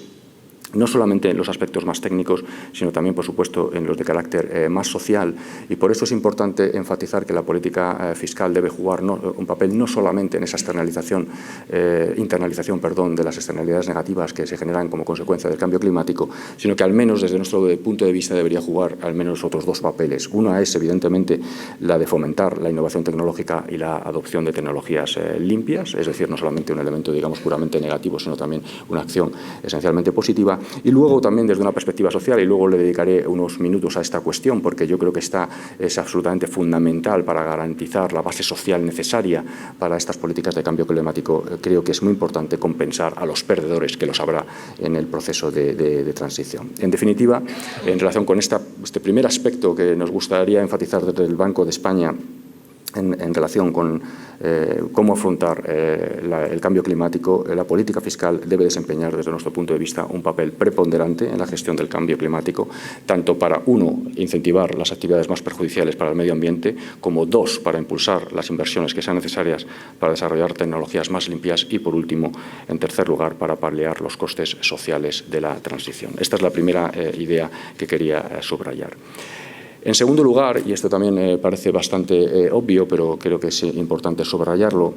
No solamente en los aspectos más técnicos, sino también, por supuesto, en los de carácter más social. Y por eso es importante enfatizar que la política fiscal debe jugar un papel no solamente en esa internalización de las externalidades negativas que se generan como consecuencia del cambio climático, sino que al menos desde nuestro punto de vista debería jugar al menos otros dos papeles. Una es, evidentemente, la de fomentar la innovación tecnológica y la adopción de tecnologías limpias, es decir, no solamente un elemento, digamos, puramente negativo, sino también una acción esencialmente positiva. Y luego también desde una perspectiva social, y luego le dedicaré unos minutos a esta cuestión porque yo creo que esta es absolutamente fundamental para garantizar la base social necesaria para estas políticas de cambio climático. Creo que es muy importante compensar a los perdedores, que los habrá en el proceso de transición. En definitiva, en relación con este primer aspecto que nos gustaría enfatizar desde el Banco de España, en relación con cómo afrontar el cambio climático, la política fiscal debe desempeñar, desde nuestro punto de vista, un papel preponderante en la gestión del cambio climático, tanto para, uno, incentivar las actividades más perjudiciales para el medio ambiente, como dos, para impulsar las inversiones que sean necesarias para desarrollar tecnologías más limpias y, por último, en tercer lugar, para paliar los costes sociales de la transición. Esta es la primera idea que quería subrayar. En segundo lugar, y esto también parece bastante obvio, pero creo que es importante subrayarlo,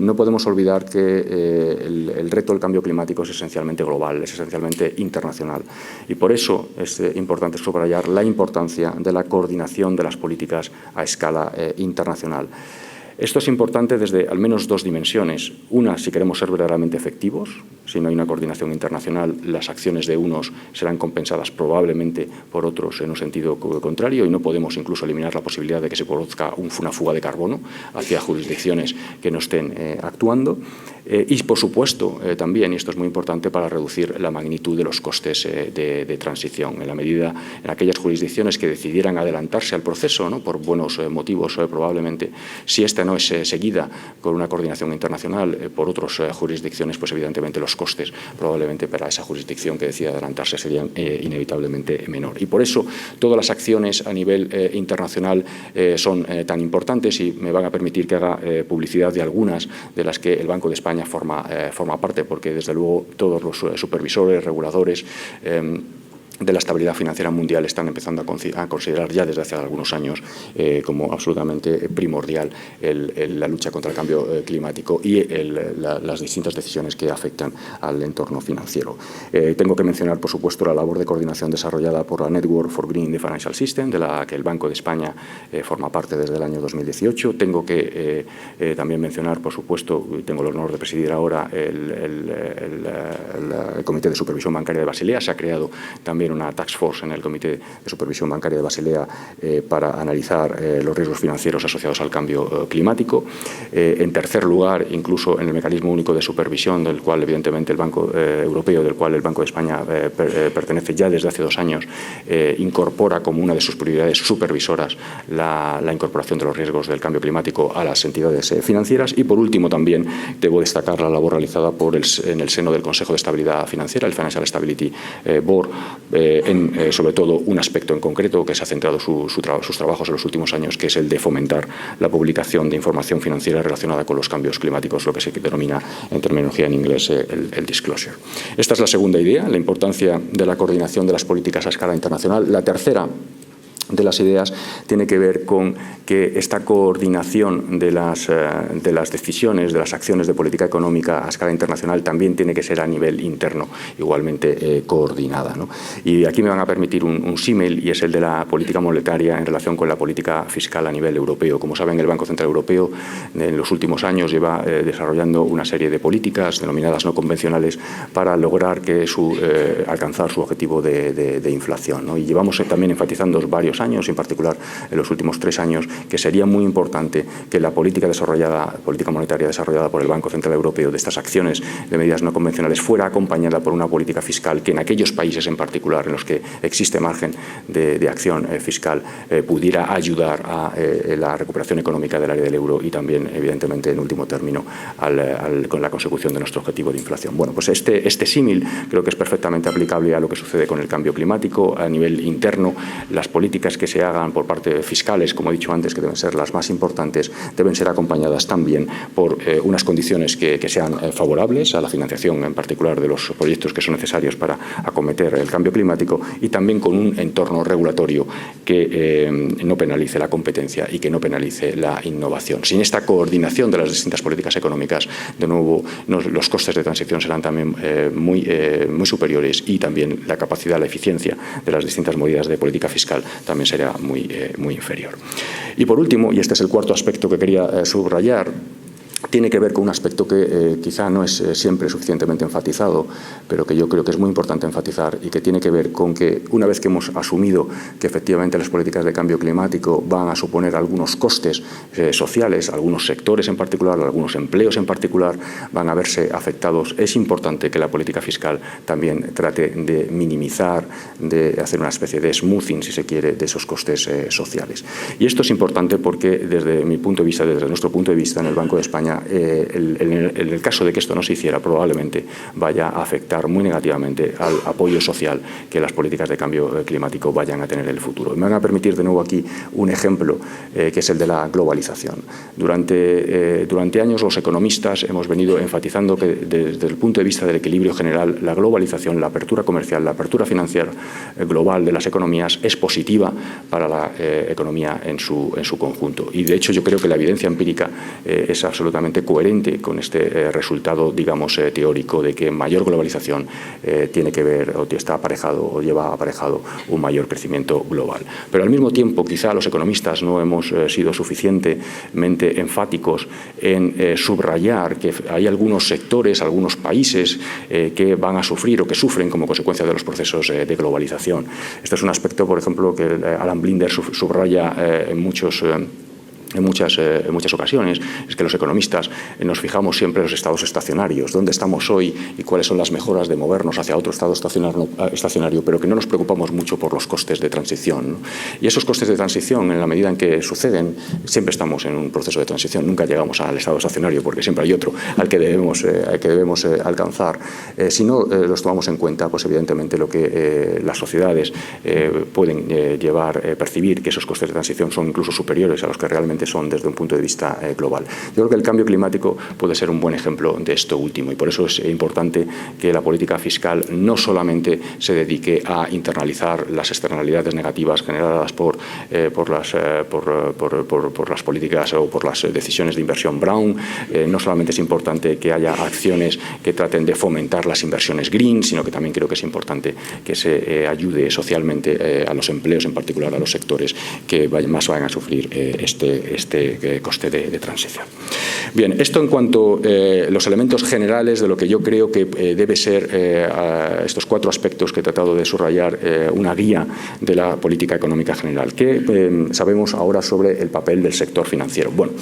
no podemos olvidar que el reto del cambio climático es esencialmente global, es esencialmente internacional. Y por eso es importante subrayar la importancia de la coordinación de las políticas a escala internacional. Esto es importante desde al menos dos dimensiones. Una, si queremos ser verdaderamente efectivos. Si no hay una coordinación internacional, las acciones de unos serán compensadas probablemente por otros en un sentido contrario y no podemos incluso eliminar la posibilidad de que se produzca una fuga de carbono hacia jurisdicciones que no estén actuando. Y, por supuesto, también, y esto es muy importante, para reducir la magnitud de los costes de transición. En la medida en aquellas jurisdicciones que decidieran adelantarse al proceso, ¿no?, por buenos motivos probablemente, si esta no es seguida con una coordinación internacional por otras jurisdicciones, pues evidentemente los costes probablemente para esa jurisdicción que decida adelantarse serían inevitablemente menor. Y por eso todas las acciones a nivel internacional son tan importantes y me van a permitir que haga publicidad de algunas de las que el Banco de España forma parte, porque desde luego todos los supervisores, reguladores de la estabilidad financiera mundial están empezando a considerar ya desde hace algunos años como absolutamente primordial la lucha contra el cambio climático y las distintas decisiones que afectan al entorno financiero. Tengo que mencionar, por supuesto, la labor de coordinación desarrollada por la Network for Green the Financial System, de la que el Banco de España forma parte desde el año 2018. Tengo que también mencionar, por supuesto, tengo el honor de presidir ahora el Comité de Supervisión Bancaria de Basilea. Se ha creado también también una task force en el Comité de Supervisión Bancaria de Basilea para analizar los riesgos financieros asociados al cambio climático. En tercer lugar, incluso en el mecanismo único de supervisión, del cual evidentemente el Banco Europeo, del cual el Banco de España pertenece ya desde hace 2 años, incorpora como una de sus prioridades supervisoras la incorporación de los riesgos del cambio climático a las entidades financieras. Y por último también debo destacar la labor realizada en el seno del Consejo de Estabilidad Financiera, el Financial Stability Board, en sobre todo un aspecto en concreto que se ha centrado sus trabajos en los últimos años, que es el de fomentar la publicación de información financiera relacionada con los cambios climáticos, lo que se denomina en terminología en inglés el disclosure. Esta es la segunda idea, la importancia de la coordinación de las políticas a escala internacional. La tercera de las ideas tiene que ver con que esta coordinación de las decisiones, de las acciones de política económica a escala internacional también tiene que ser a nivel interno, igualmente coordinada, ¿no? Y aquí me van a permitir un símil, y es el de la política monetaria en relación con la política fiscal a nivel europeo. Como saben, el Banco Central Europeo en los últimos años lleva desarrollando una serie de políticas denominadas no convencionales para lograr alcanzar su objetivo de inflación, ¿no? Y llevamos también enfatizando varios años, en particular en los últimos 3 años, que sería muy importante que la política monetaria desarrollada por el Banco Central Europeo de estas acciones de medidas no convencionales fuera acompañada por una política fiscal que en aquellos países en particular en los que existe margen de acción fiscal pudiera ayudar a la recuperación económica del área del euro y también, evidentemente, en último término, con la consecución de nuestro objetivo de inflación. Bueno, pues este símil creo que es perfectamente aplicable a lo que sucede con el cambio climático. A nivel interno, las políticas que se hagan por parte de fiscales, como he dicho antes, que deben ser las más importantes, deben ser acompañadas también por unas condiciones que sean favorables a la financiación, en particular de los proyectos que son necesarios para acometer el cambio climático, y también con un entorno regulatorio que no penalice la competencia y que no penalice la innovación. Sin esta coordinación de las distintas políticas económicas, de nuevo, los costes de transición serán también muy superiores, y también la capacidad, la eficiencia de las distintas medidas de política fiscal también será muy inferior. Y por último, y este es el cuarto aspecto que quería subrayar, tiene que ver con un aspecto que quizá no es siempre suficientemente enfatizado, pero que yo creo que es muy importante enfatizar, y que tiene que ver con que una vez que hemos asumido que efectivamente las políticas de cambio climático van a suponer algunos costes sociales, algunos sectores en particular, algunos empleos en particular van a verse afectados, es importante que la política fiscal también trate de minimizar, de hacer una especie de smoothing, si se quiere, de esos costes sociales. Y esto es importante porque desde mi punto de vista, desde nuestro punto de vista en el Banco de España, en el caso de que esto no se hiciera, probablemente vaya a afectar muy negativamente al apoyo social que las políticas de cambio climático vayan a tener en el futuro. Me van a permitir de nuevo aquí un ejemplo, que es el de la globalización. Durante años los economistas hemos venido enfatizando que desde el punto de vista del equilibrio general, la globalización, la apertura comercial, la apertura financiera global de las economías es positiva para la economía en su conjunto. Y de hecho yo creo que la evidencia empírica es absolutamente coherente con este resultado, digamos, teórico de que mayor globalización tiene que ver o está aparejado o lleva aparejado un mayor crecimiento global. Pero al mismo tiempo, quizá los economistas no hemos sido suficientemente enfáticos en subrayar que hay algunos sectores, algunos países que van a sufrir o que sufren como consecuencia de los procesos de globalización. Este es un aspecto, por ejemplo, que Alan Blinder subraya en muchas ocasiones, es que los economistas nos fijamos siempre en los estados estacionarios, dónde estamos hoy y cuáles son las mejoras de movernos hacia otro estado estacionario, pero que no nos preocupamos mucho por los costes de transición, ¿no? Y esos costes de transición, en la medida en que suceden, siempre estamos en un proceso de transición, nunca llegamos al estado estacionario porque siempre hay otro al que debemos alcanzar. Si no los tomamos en cuenta, pues evidentemente lo que las sociedades pueden percibir que esos costes de transición son incluso superiores a los que realmente son desde un punto de vista global. Yo creo que el cambio climático puede ser un buen ejemplo de esto último, y por eso es importante que la política fiscal no solamente se dedique a internalizar las externalidades negativas generadas por las políticas o por las decisiones de inversión Brown. No solamente es importante que haya acciones que traten de fomentar las inversiones green, sino que también creo que es importante que se ayude socialmente a los empleos, en particular a los sectores que más van a sufrir este este coste de transición. Bien, esto en cuanto a los elementos generales de lo que yo creo que debe ser estos 4 aspectos que he tratado de subrayar, una guía de la política económica general. ¿Qué sabemos ahora sobre el papel del sector financiero? Bueno,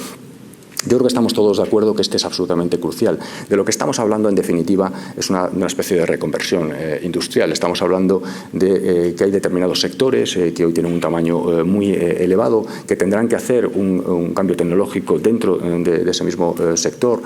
yo creo que estamos todos de acuerdo que este es absolutamente crucial. De lo que estamos hablando, en definitiva, es una especie de reconversión industrial. Estamos hablando de que hay determinados sectores que hoy tienen un tamaño muy elevado, que tendrán que hacer un cambio tecnológico dentro de ese mismo sector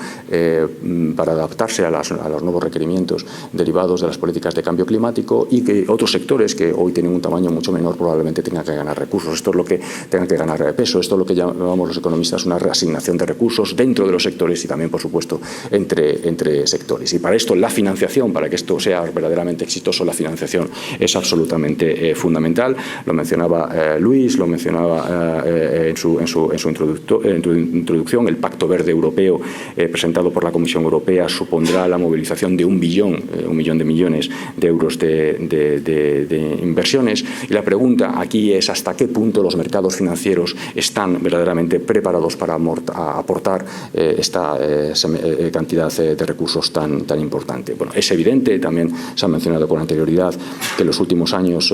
para adaptarse a los nuevos requerimientos derivados de las políticas de cambio climático, y que otros sectores que hoy tienen un tamaño mucho menor probablemente tengan que ganar recursos. Esto es lo que tengan que ganar peso. Esto es lo que llamamos los economistas una reasignación de recursos dentro de los sectores y también, por supuesto, entre sectores. Y para esto la financiación, para que esto sea verdaderamente exitoso, la financiación es absolutamente fundamental. Lo mencionaba Luis, lo mencionaba en su introducción. El Pacto Verde Europeo presentado por la Comisión Europea supondrá la movilización de 1 millón de millones de euros de inversiones. Y la pregunta aquí es hasta qué punto los mercados financieros están verdaderamente preparados para aportar esta cantidad de recursos tan importante. Bueno, es evidente, también se ha mencionado con anterioridad, que en los últimos años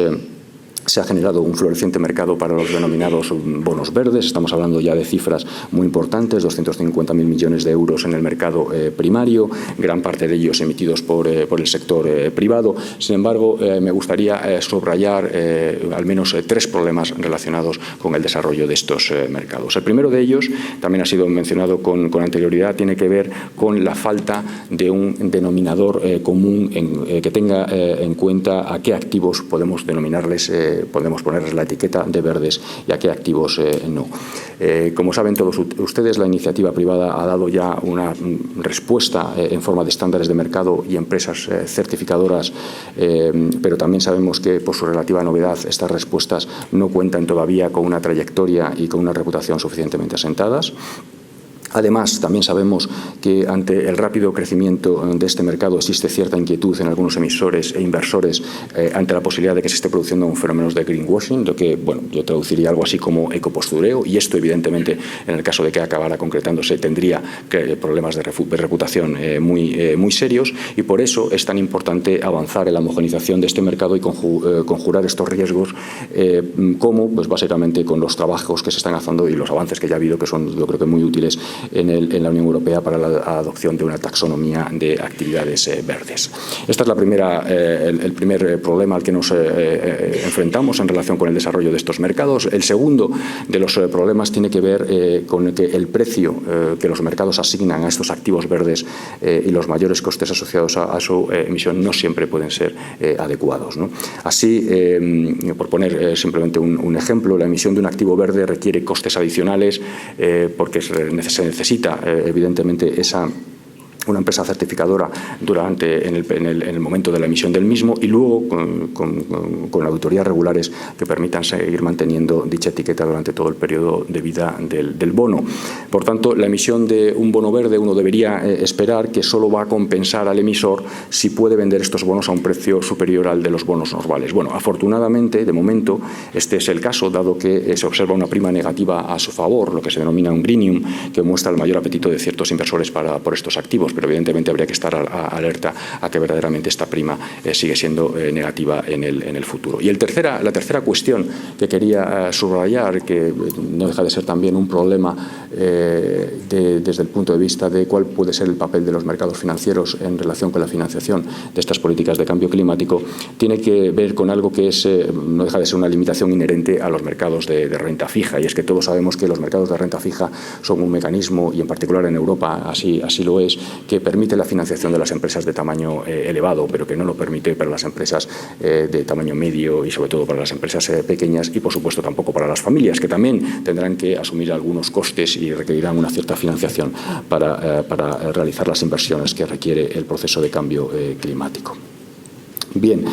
se ha generado un floreciente mercado para los denominados bonos verdes. Estamos hablando ya de cifras muy importantes, 250.000 millones de euros en el mercado primario, gran parte de ellos emitidos por el sector privado. Sin embargo, me gustaría subrayar al menos 3 problemas relacionados con el desarrollo de estos mercados. El primero de ellos, también ha sido mencionado con anterioridad, tiene que ver con la falta de un denominador común que tenga en cuenta a qué activos podemos denominarles podemos ponerles la etiqueta de verdes y a qué activos no. Como saben todos ustedes, la iniciativa privada ha dado ya una respuesta en forma de estándares de mercado y empresas certificadoras, pero también sabemos que por su relativa novedad estas respuestas no cuentan todavía con una trayectoria y con una reputación suficientemente asentadas. Además, también sabemos que ante el rápido crecimiento de este mercado existe cierta inquietud en algunos emisores e inversores ante la posibilidad de que se esté produciendo un fenómeno de greenwashing, lo que, bueno, yo traduciría algo así como ecopostureo, y esto evidentemente en el caso de que acabara concretándose tendría problemas de reputación muy serios, y por eso es tan importante avanzar en la homogenización de este mercado y conjurar estos riesgos como, pues básicamente con los trabajos que se están haciendo y los avances que ya ha habido, que son yo creo que muy útiles en la Unión Europea para la adopción de una taxonomía de actividades verdes. Esta es el primer problema al que nos enfrentamos en relación con el desarrollo de estos mercados. El segundo de los problemas tiene que ver con que el precio que los mercados asignan a estos activos verdes y los mayores costes asociados a su emisión no siempre pueden ser adecuados, ¿no? Así, por poner simplemente un ejemplo, la emisión de un activo verde requiere costes adicionales porque se necesita evidentemente una empresa certificadora en el momento de la emisión del mismo, y luego con auditorías regulares que permitan seguir manteniendo dicha etiqueta durante todo el periodo de vida del bono. Por tanto, la emisión de un bono verde, uno debería esperar que solo va a compensar al emisor si puede vender estos bonos a un precio superior al de los bonos normales. Bueno, afortunadamente, de momento, este es el caso, dado que se observa una prima negativa a su favor, lo que se denomina un greenium, que muestra el mayor apetito de ciertos inversores por estos activos, pero evidentemente habría que estar alerta a que verdaderamente esta prima sigue siendo negativa en el futuro. Y la tercera cuestión que quería subrayar, que no deja de ser también un problema desde el punto de vista de cuál puede ser el papel de los mercados financieros en relación con la financiación de estas políticas de cambio climático, tiene que ver con algo que no deja de ser una limitación inherente a los mercados de renta fija, y es que todos sabemos que los mercados de renta fija son un mecanismo, y en particular en Europa así lo es, que permite la financiación de las empresas de tamaño elevado, pero que no lo permite para las empresas de tamaño medio y sobre todo para las empresas pequeñas, y por supuesto tampoco para las familias, que también tendrán que asumir algunos costes y requerirán una cierta financiación para realizar las inversiones que requiere el proceso de cambio climático. Bien,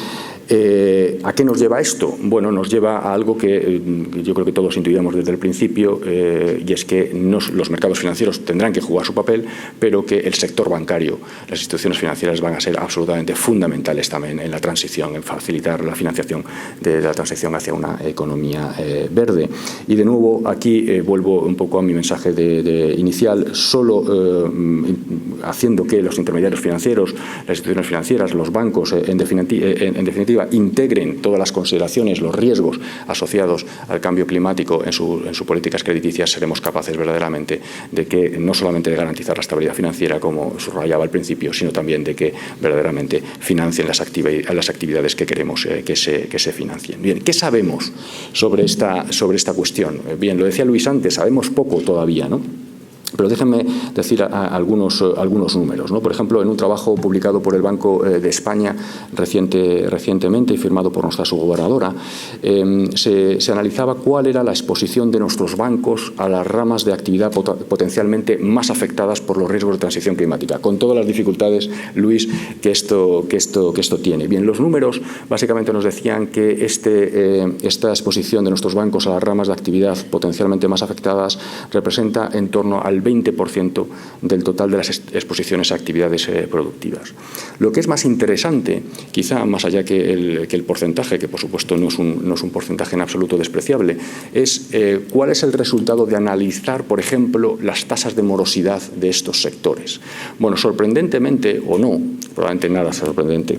¿A qué nos lleva esto? Bueno, nos lleva a algo que yo creo que todos intuíamos desde el principio, y es que los mercados financieros tendrán que jugar su papel, pero que el sector bancario, las instituciones financieras van a ser absolutamente fundamentales también en la transición, en facilitar la financiación de la transición hacia una economía verde. Y de nuevo, aquí vuelvo un poco a mi mensaje inicial, solo haciendo que los intermediarios financieros, las instituciones financieras, los bancos, en definitiva, integren todas las consideraciones, los riesgos asociados al cambio climático en sus políticas crediticias, seremos capaces verdaderamente de que no solamente de garantizar la estabilidad financiera, como subrayaba al principio, sino también de que verdaderamente financien las actividades que queremos que se financien. Bien, ¿qué sabemos sobre esta cuestión? Bien, lo decía Luis antes, sabemos poco todavía, ¿no? Pero déjenme decir algunos números, ¿no? Por ejemplo, en un trabajo publicado por el Banco de España recientemente y firmado por nuestra subgobernadora, se analizaba cuál era la exposición de nuestros bancos a las ramas de actividad potencialmente más afectadas por los riesgos de transición climática, con todas las dificultades, Luis, que esto tiene. Bien, los números básicamente nos decían que esta exposición de nuestros bancos a las ramas de actividad potencialmente más afectadas representa en torno al 20% del total de las exposiciones a actividades productivas. Lo que es más interesante, quizá más allá que el porcentaje, que por supuesto no es un porcentaje en absoluto despreciable, es cuál es el resultado de analizar, por ejemplo, las tasas de morosidad de estos sectores. Bueno, sorprendentemente, o no, probablemente nada sorprendente,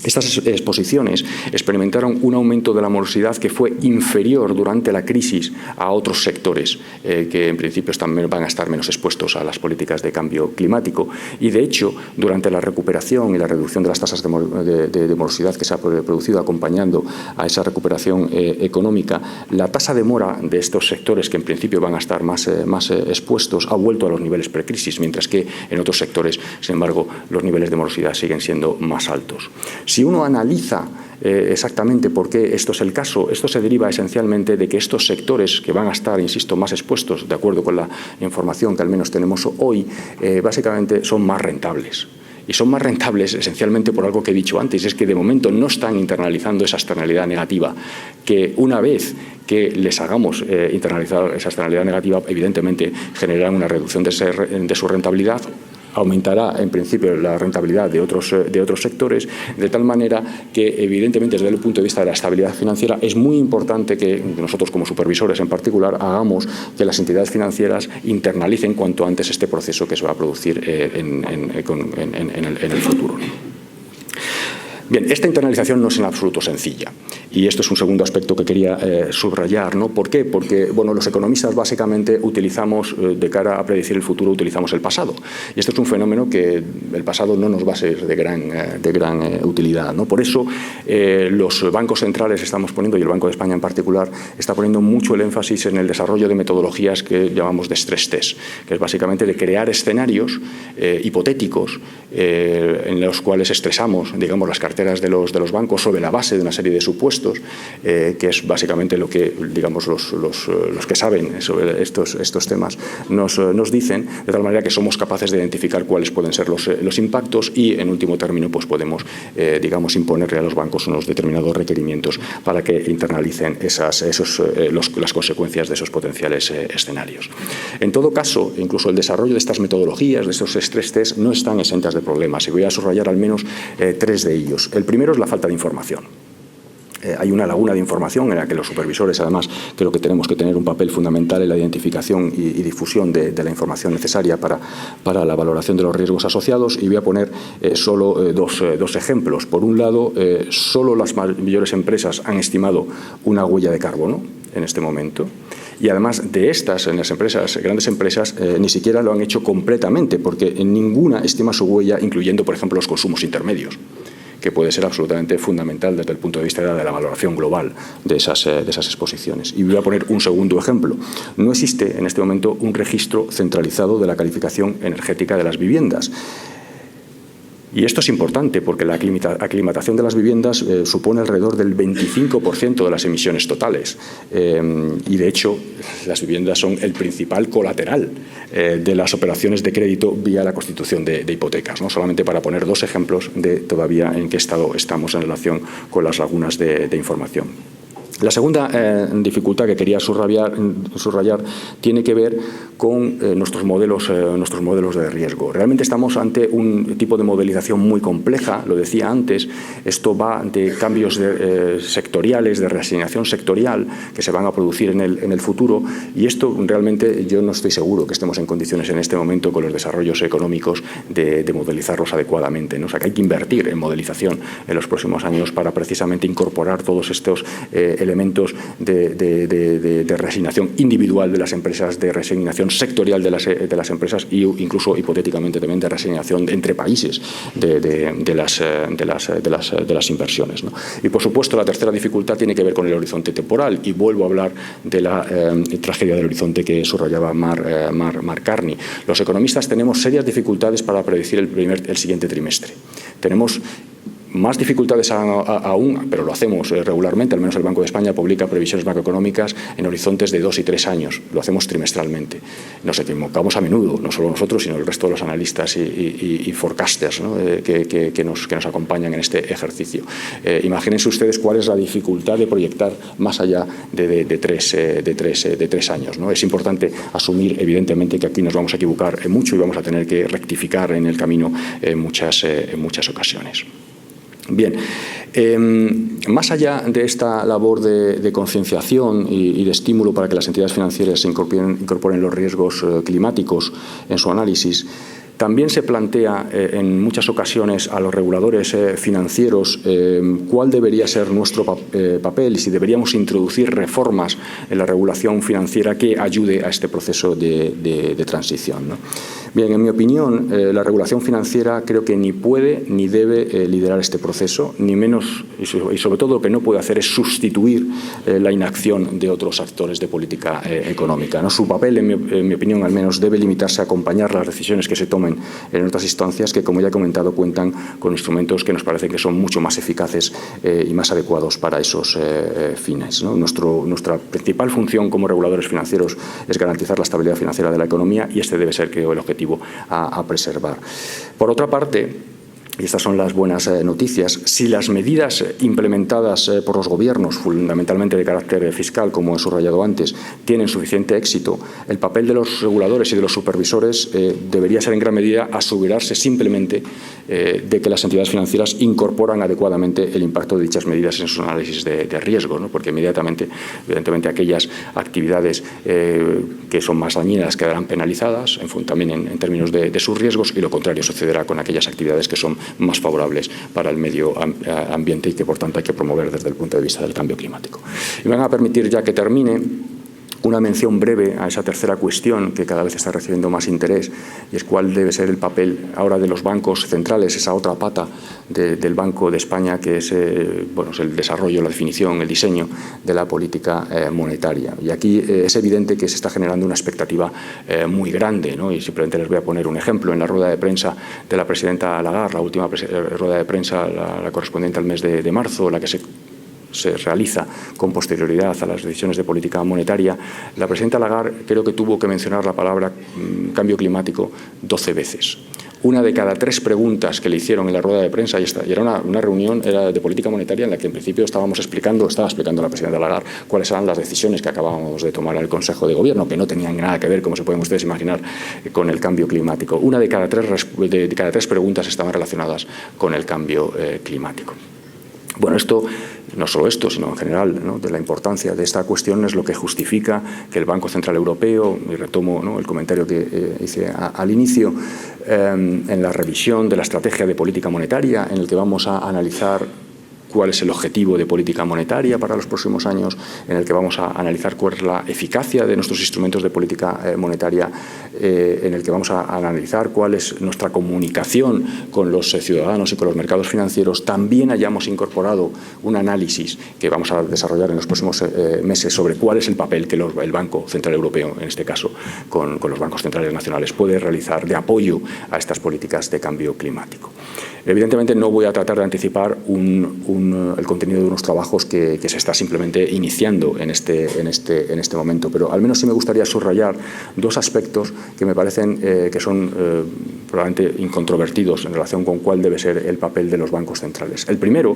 estas exposiciones experimentaron un aumento de la morosidad que fue inferior durante la crisis a otros sectores que en principio van a estar menos expuestos a las políticas de cambio climático. Y de hecho, durante la recuperación y la reducción de las tasas de morosidad que se ha producido acompañando a esa recuperación económica, la tasa de mora de estos sectores que en principio van a estar más expuestos ha vuelto a los niveles precrisis, mientras que en otros sectores, sin embargo, los niveles de morosidad siguen siendo más altos. Si uno analiza exactamente por qué esto es el caso, esto se deriva esencialmente de que estos sectores que van a estar, insisto, más expuestos, de acuerdo con la información que al menos tenemos hoy, básicamente son más rentables. Y son más rentables esencialmente por algo que he dicho antes, es que de momento no están internalizando esa externalidad negativa, que una vez que les hagamos internalizar esa externalidad negativa, evidentemente generarán una reducción de su rentabilidad, aumentará en principio la rentabilidad de otros sectores, de tal manera que evidentemente desde el punto de vista de la estabilidad financiera es muy importante que nosotros como supervisores en particular hagamos que las entidades financieras internalicen cuanto antes este proceso que se va a producir en el futuro. Bien, esta internalización no es en absoluto sencilla y esto es un segundo aspecto que quería subrayar, ¿no? ¿Por qué? Porque bueno, los economistas básicamente utilizamos, de cara a predecir el futuro, utilizamos el pasado. Y esto es un fenómeno que el pasado no nos va a ser de gran utilidad, ¿no? Por eso los bancos centrales estamos poniendo, y el Banco de España en particular, está poniendo mucho el énfasis en el desarrollo de metodologías que llamamos de stress test, que es básicamente de crear escenarios hipotéticos en los cuales estresamos, digamos, las carteras de los bancos sobre la base de una serie de supuestos, que es básicamente lo que, digamos, los que saben sobre estos temas nos dicen, de tal manera que somos capaces de identificar cuáles pueden ser los impactos y, en último término, pues podemos, digamos, imponerle a los bancos unos determinados requerimientos para que internalicen las consecuencias de esos potenciales escenarios. En todo caso, incluso el desarrollo de estas metodologías, de estos stress test, no están exentas de problemas, y voy a subrayar al menos 3 de ellos. El primero es la falta de información. Hay una laguna de información en la que los supervisores, además, creo que tenemos que tener un papel fundamental en la identificación y difusión de la información necesaria para la valoración de los riesgos asociados, y voy a poner solo dos ejemplos. Por un lado, solo las mayores empresas han estimado una huella de carbono en este momento. Y además de estas, en las grandes empresas, ni siquiera lo han hecho completamente, porque ninguna estima su huella, incluyendo, por ejemplo, los consumos intermedios, que puede ser absolutamente fundamental desde el punto de vista de la valoración global de esas exposiciones. Y voy a poner un segundo ejemplo. No existe en este momento un registro centralizado de la calificación energética de las viviendas. Y esto es importante porque la aclimatación de las viviendas supone alrededor del 25% de las emisiones totales. Y, de hecho, las viviendas son el principal colateral de las operaciones de crédito vía la constitución de hipotecas, ¿no? Solamente para poner dos ejemplos de todavía en qué estado estamos en relación con las lagunas de información. La segunda dificultad que quería subrayar tiene que ver con nuestros modelos de riesgo. Realmente estamos ante un tipo de modelización muy compleja, lo decía antes. Esto va de cambios sectoriales, de reasignación sectorial que se van a producir en el futuro, y esto realmente yo no estoy seguro que estemos en condiciones en este momento con los desarrollos económicos de modelizarlos adecuadamente, ¿no? O sea, que hay que invertir en modelización en los próximos años para precisamente incorporar todos estos elementos de reasignación individual de las empresas, de reasignación sectorial de las empresas e incluso hipotéticamente también de reasignación entre países de las inversiones, ¿no? Y por supuesto la tercera dificultad tiene que ver con el horizonte temporal, y vuelvo a hablar de la tragedia del horizonte que subrayaba Mark Carney. Los economistas tenemos serias dificultades para predecir el siguiente trimestre. Tenemos más dificultades aún, pero lo hacemos regularmente. Al menos el Banco de España publica previsiones macroeconómicas en horizontes de 2 y 3 años. Lo hacemos trimestralmente. Nos equivocamos a menudo, no solo nosotros, sino el resto de los analistas y forecasters, ¿no? que nos acompañan en este ejercicio. Imagínense ustedes cuál es la dificultad de proyectar más allá de 3 años, ¿no? Es importante asumir, evidentemente, que aquí nos vamos a equivocar mucho y vamos a tener que rectificar en el camino en muchas ocasiones. Bien, más allá de esta labor de concienciación y de estímulo para que las entidades financieras incorporen los riesgos climáticos en su análisis, también se plantea en muchas ocasiones a los reguladores financieros cuál debería ser nuestro papel y si deberíamos introducir reformas en la regulación financiera que ayude a este proceso de transición, ¿no? Bien, en mi opinión, la regulación financiera creo que ni puede ni debe liderar este proceso, ni menos, y sobre todo lo que no puede hacer es sustituir la inacción de otros actores de política económica, ¿no? Su papel, en mi opinión al menos, debe limitarse a acompañar las decisiones que se tomen en otras instancias que, como ya he comentado, cuentan con instrumentos que nos parece que son mucho más eficaces y más adecuados para esos fines, ¿no? Nuestra principal función como reguladores financieros es garantizar la estabilidad financiera de la economía, y este debe ser, creo, el objetivo a preservar. Por otra parte, y estas son las buenas noticias, si las medidas implementadas por los gobiernos, fundamentalmente de carácter fiscal, como he subrayado antes, tienen suficiente éxito, el papel de los reguladores y de los supervisores debería ser en gran medida asegurarse simplemente de que las entidades financieras incorporan adecuadamente el impacto de dichas medidas en su análisis de riesgo, ¿no? Porque inmediatamente, evidentemente, aquellas actividades que son más dañinas quedarán penalizadas también en términos de sus riesgos, y lo contrario sucederá con aquellas actividades que son más favorables para el medio ambiente y que, por tanto, hay que promover desde el punto de vista del cambio climático. Y me van a permitir, ya que termine, una mención breve a esa tercera cuestión que cada vez está recibiendo más interés, y es cuál debe ser el papel ahora de los bancos centrales, esa otra pata del Banco de España, que es, es el desarrollo, la definición, el diseño de la política monetaria. Y aquí es evidente que se está generando una expectativa muy grande, ¿no? Y simplemente les voy a poner un ejemplo. En la rueda de prensa de la presidenta Lagarde, la última rueda de prensa, la correspondiente al mes de marzo, la que se realiza con posterioridad a las decisiones de política monetaria, la presidenta Lagarde creo que tuvo que mencionar la palabra cambio climático 12 veces. Una de cada 3 preguntas que le hicieron en la rueda de prensa, y era una reunión de política monetaria en la que en principio estaba explicando la presidenta Lagarde cuáles eran las decisiones que acabábamos de tomar en el Consejo de Gobierno, que no tenían nada que ver, como se pueden ustedes imaginar, con el cambio climático. Una de cada 3 preguntas estaban relacionadas con el cambio climático. Bueno, no solo esto, sino en general, ¿no?, de la importancia de esta cuestión es lo que justifica que el Banco Central Europeo, y retomo, ¿no?, el comentario que hice al inicio, en la revisión de la estrategia de política monetaria, en el que vamos a analizar cuál es el objetivo de política monetaria para los próximos años, en el que vamos a analizar cuál es la eficacia de nuestros instrumentos de política monetaria, en el que vamos a analizar cuál es nuestra comunicación con los ciudadanos y con los mercados financieros. También hayamos incorporado un análisis que vamos a desarrollar en los próximos meses sobre cuál es el papel que el Banco Central Europeo, en este caso con los bancos centrales nacionales, puede realizar de apoyo a estas políticas de cambio climático. Evidentemente no voy a tratar de anticipar el contenido de unos trabajos que se está simplemente iniciando en este momento, pero al menos sí me gustaría subrayar dos aspectos que me parecen que son probablemente incontrovertidos en relación con cuál debe ser el papel de los bancos centrales. El primero,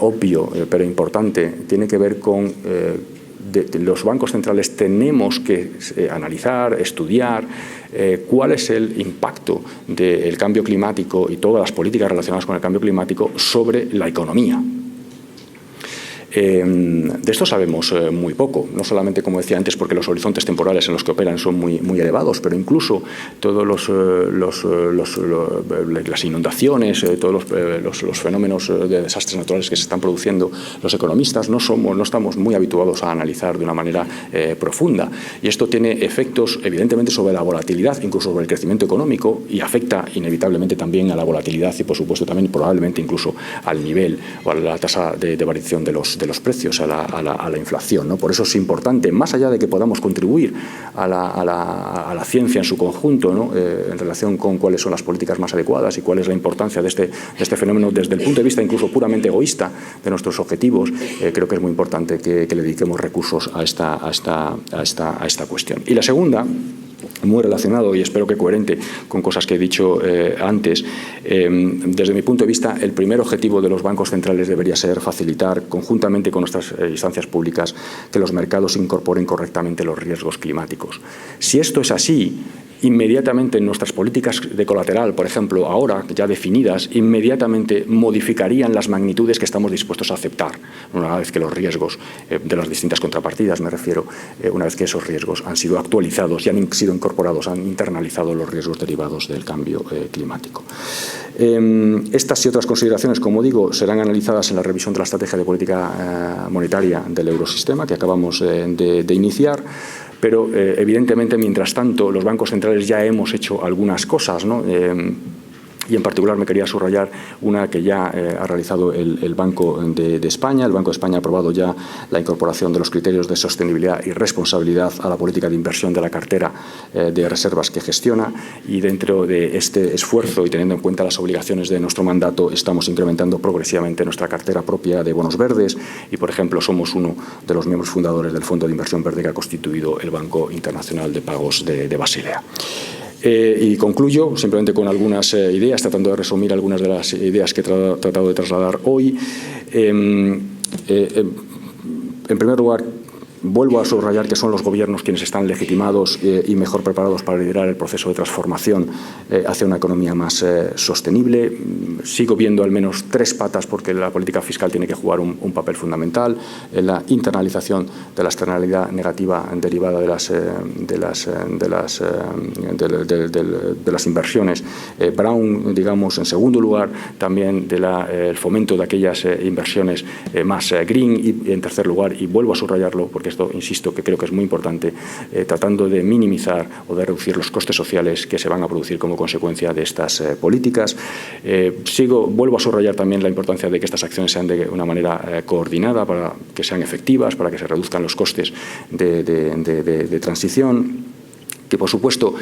obvio pero importante, tiene que ver con los bancos centrales tenemos que analizar, estudiar cuál es el impacto del cambio climático y todas las políticas relacionadas con el cambio climático sobre la economía. De esto sabemos muy poco, no solamente, como decía antes, porque los horizontes temporales en los que operan son muy elevados, pero incluso todos las inundaciones, todos los fenómenos de desastres naturales que se están produciendo, los economistas no estamos muy habituados a analizar de una manera profunda. Y esto tiene efectos, evidentemente, sobre la volatilidad, incluso sobre el crecimiento económico, y afecta inevitablemente también a la volatilidad y, por supuesto, también probablemente incluso al nivel o a la tasa de variación de los precios, a la inflación, ¿no? Por eso es importante, más allá de que podamos contribuir a la ciencia en su conjunto, ¿no? En relación con cuáles son las políticas más adecuadas y cuál es la importancia de este fenómeno desde el punto de vista incluso puramente egoísta de nuestros objetivos, creo que es muy importante que le dediquemos recursos a esta cuestión. Y la segunda, muy relacionado y espero que coherente con cosas que he dicho antes. Desde mi punto de vista, el primer objetivo de los bancos centrales debería ser facilitar, conjuntamente con nuestras instancias públicas, que los mercados incorporen correctamente los riesgos climáticos. Si esto es así, inmediatamente nuestras políticas de colateral, por ejemplo, ahora ya definidas, inmediatamente modificarían las magnitudes que estamos dispuestos a aceptar, una vez que los riesgos de las distintas contrapartidas, me refiero, una vez que esos riesgos han sido actualizados y han sido incorporados, han internalizado los riesgos derivados del cambio climático. Estas y otras consideraciones, como digo, serán analizadas en la revisión de la estrategia de política monetaria del eurosistema que acabamos de iniciar. Pero, evidentemente, mientras tanto, los bancos centrales ya hemos hecho algunas cosas, ¿no? Y en particular me quería subrayar una que ya ha realizado el Banco de España. El Banco de España ha aprobado ya la incorporación de los criterios de sostenibilidad y responsabilidad a la política de inversión de la cartera de reservas que gestiona, y dentro de este esfuerzo y teniendo en cuenta las obligaciones de nuestro mandato estamos incrementando progresivamente nuestra cartera propia de bonos verdes y, por ejemplo, somos uno de los miembros fundadores del Fondo de Inversión Verde que ha constituido el Banco Internacional de Pagos de Basilea. Y concluyo simplemente con algunas ideas, tratando de resumir algunas de las ideas que he tratado de trasladar hoy. En primer lugar, vuelvo a subrayar que son los gobiernos quienes están legitimados y mejor preparados para liderar el proceso de transformación hacia una economía más sostenible. Sigo viendo al menos tres patas porque la política fiscal tiene que jugar un papel fundamental en la internalización de la externalidad negativa derivada de las inversiones. Brown, digamos, en segundo lugar, también el fomento de aquellas inversiones más green y, en tercer lugar, y vuelvo a subrayarlo porque esto, insisto, que creo que es muy importante, tratando de minimizar o de reducir los costes sociales que se van a producir como consecuencia de estas políticas. Vuelvo a subrayar también la importancia de que estas acciones sean de una manera coordinada para que sean efectivas, para que se reduzcan los costes de transición. Que, por supuesto,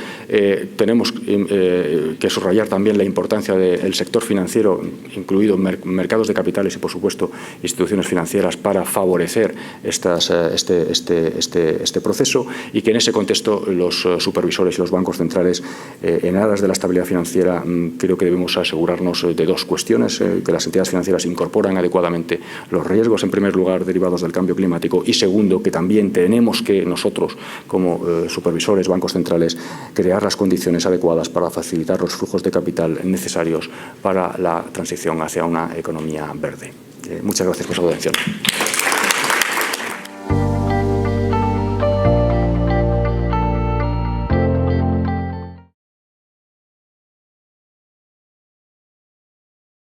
tenemos que subrayar también la importancia del sector financiero, incluidos mercados de capitales y, por supuesto, instituciones financieras, para favorecer este proceso, y que en ese contexto los supervisores y los bancos centrales, en aras de la estabilidad financiera, creo que debemos asegurarnos de dos cuestiones: que las entidades financieras incorporan adecuadamente los riesgos, en primer lugar, derivados del cambio climático, y segundo, que también tenemos que nosotros, como supervisores, bancos centrales, crear las condiciones adecuadas para facilitar los flujos de capital necesarios para la transición hacia una economía verde. Muchas gracias por su atención.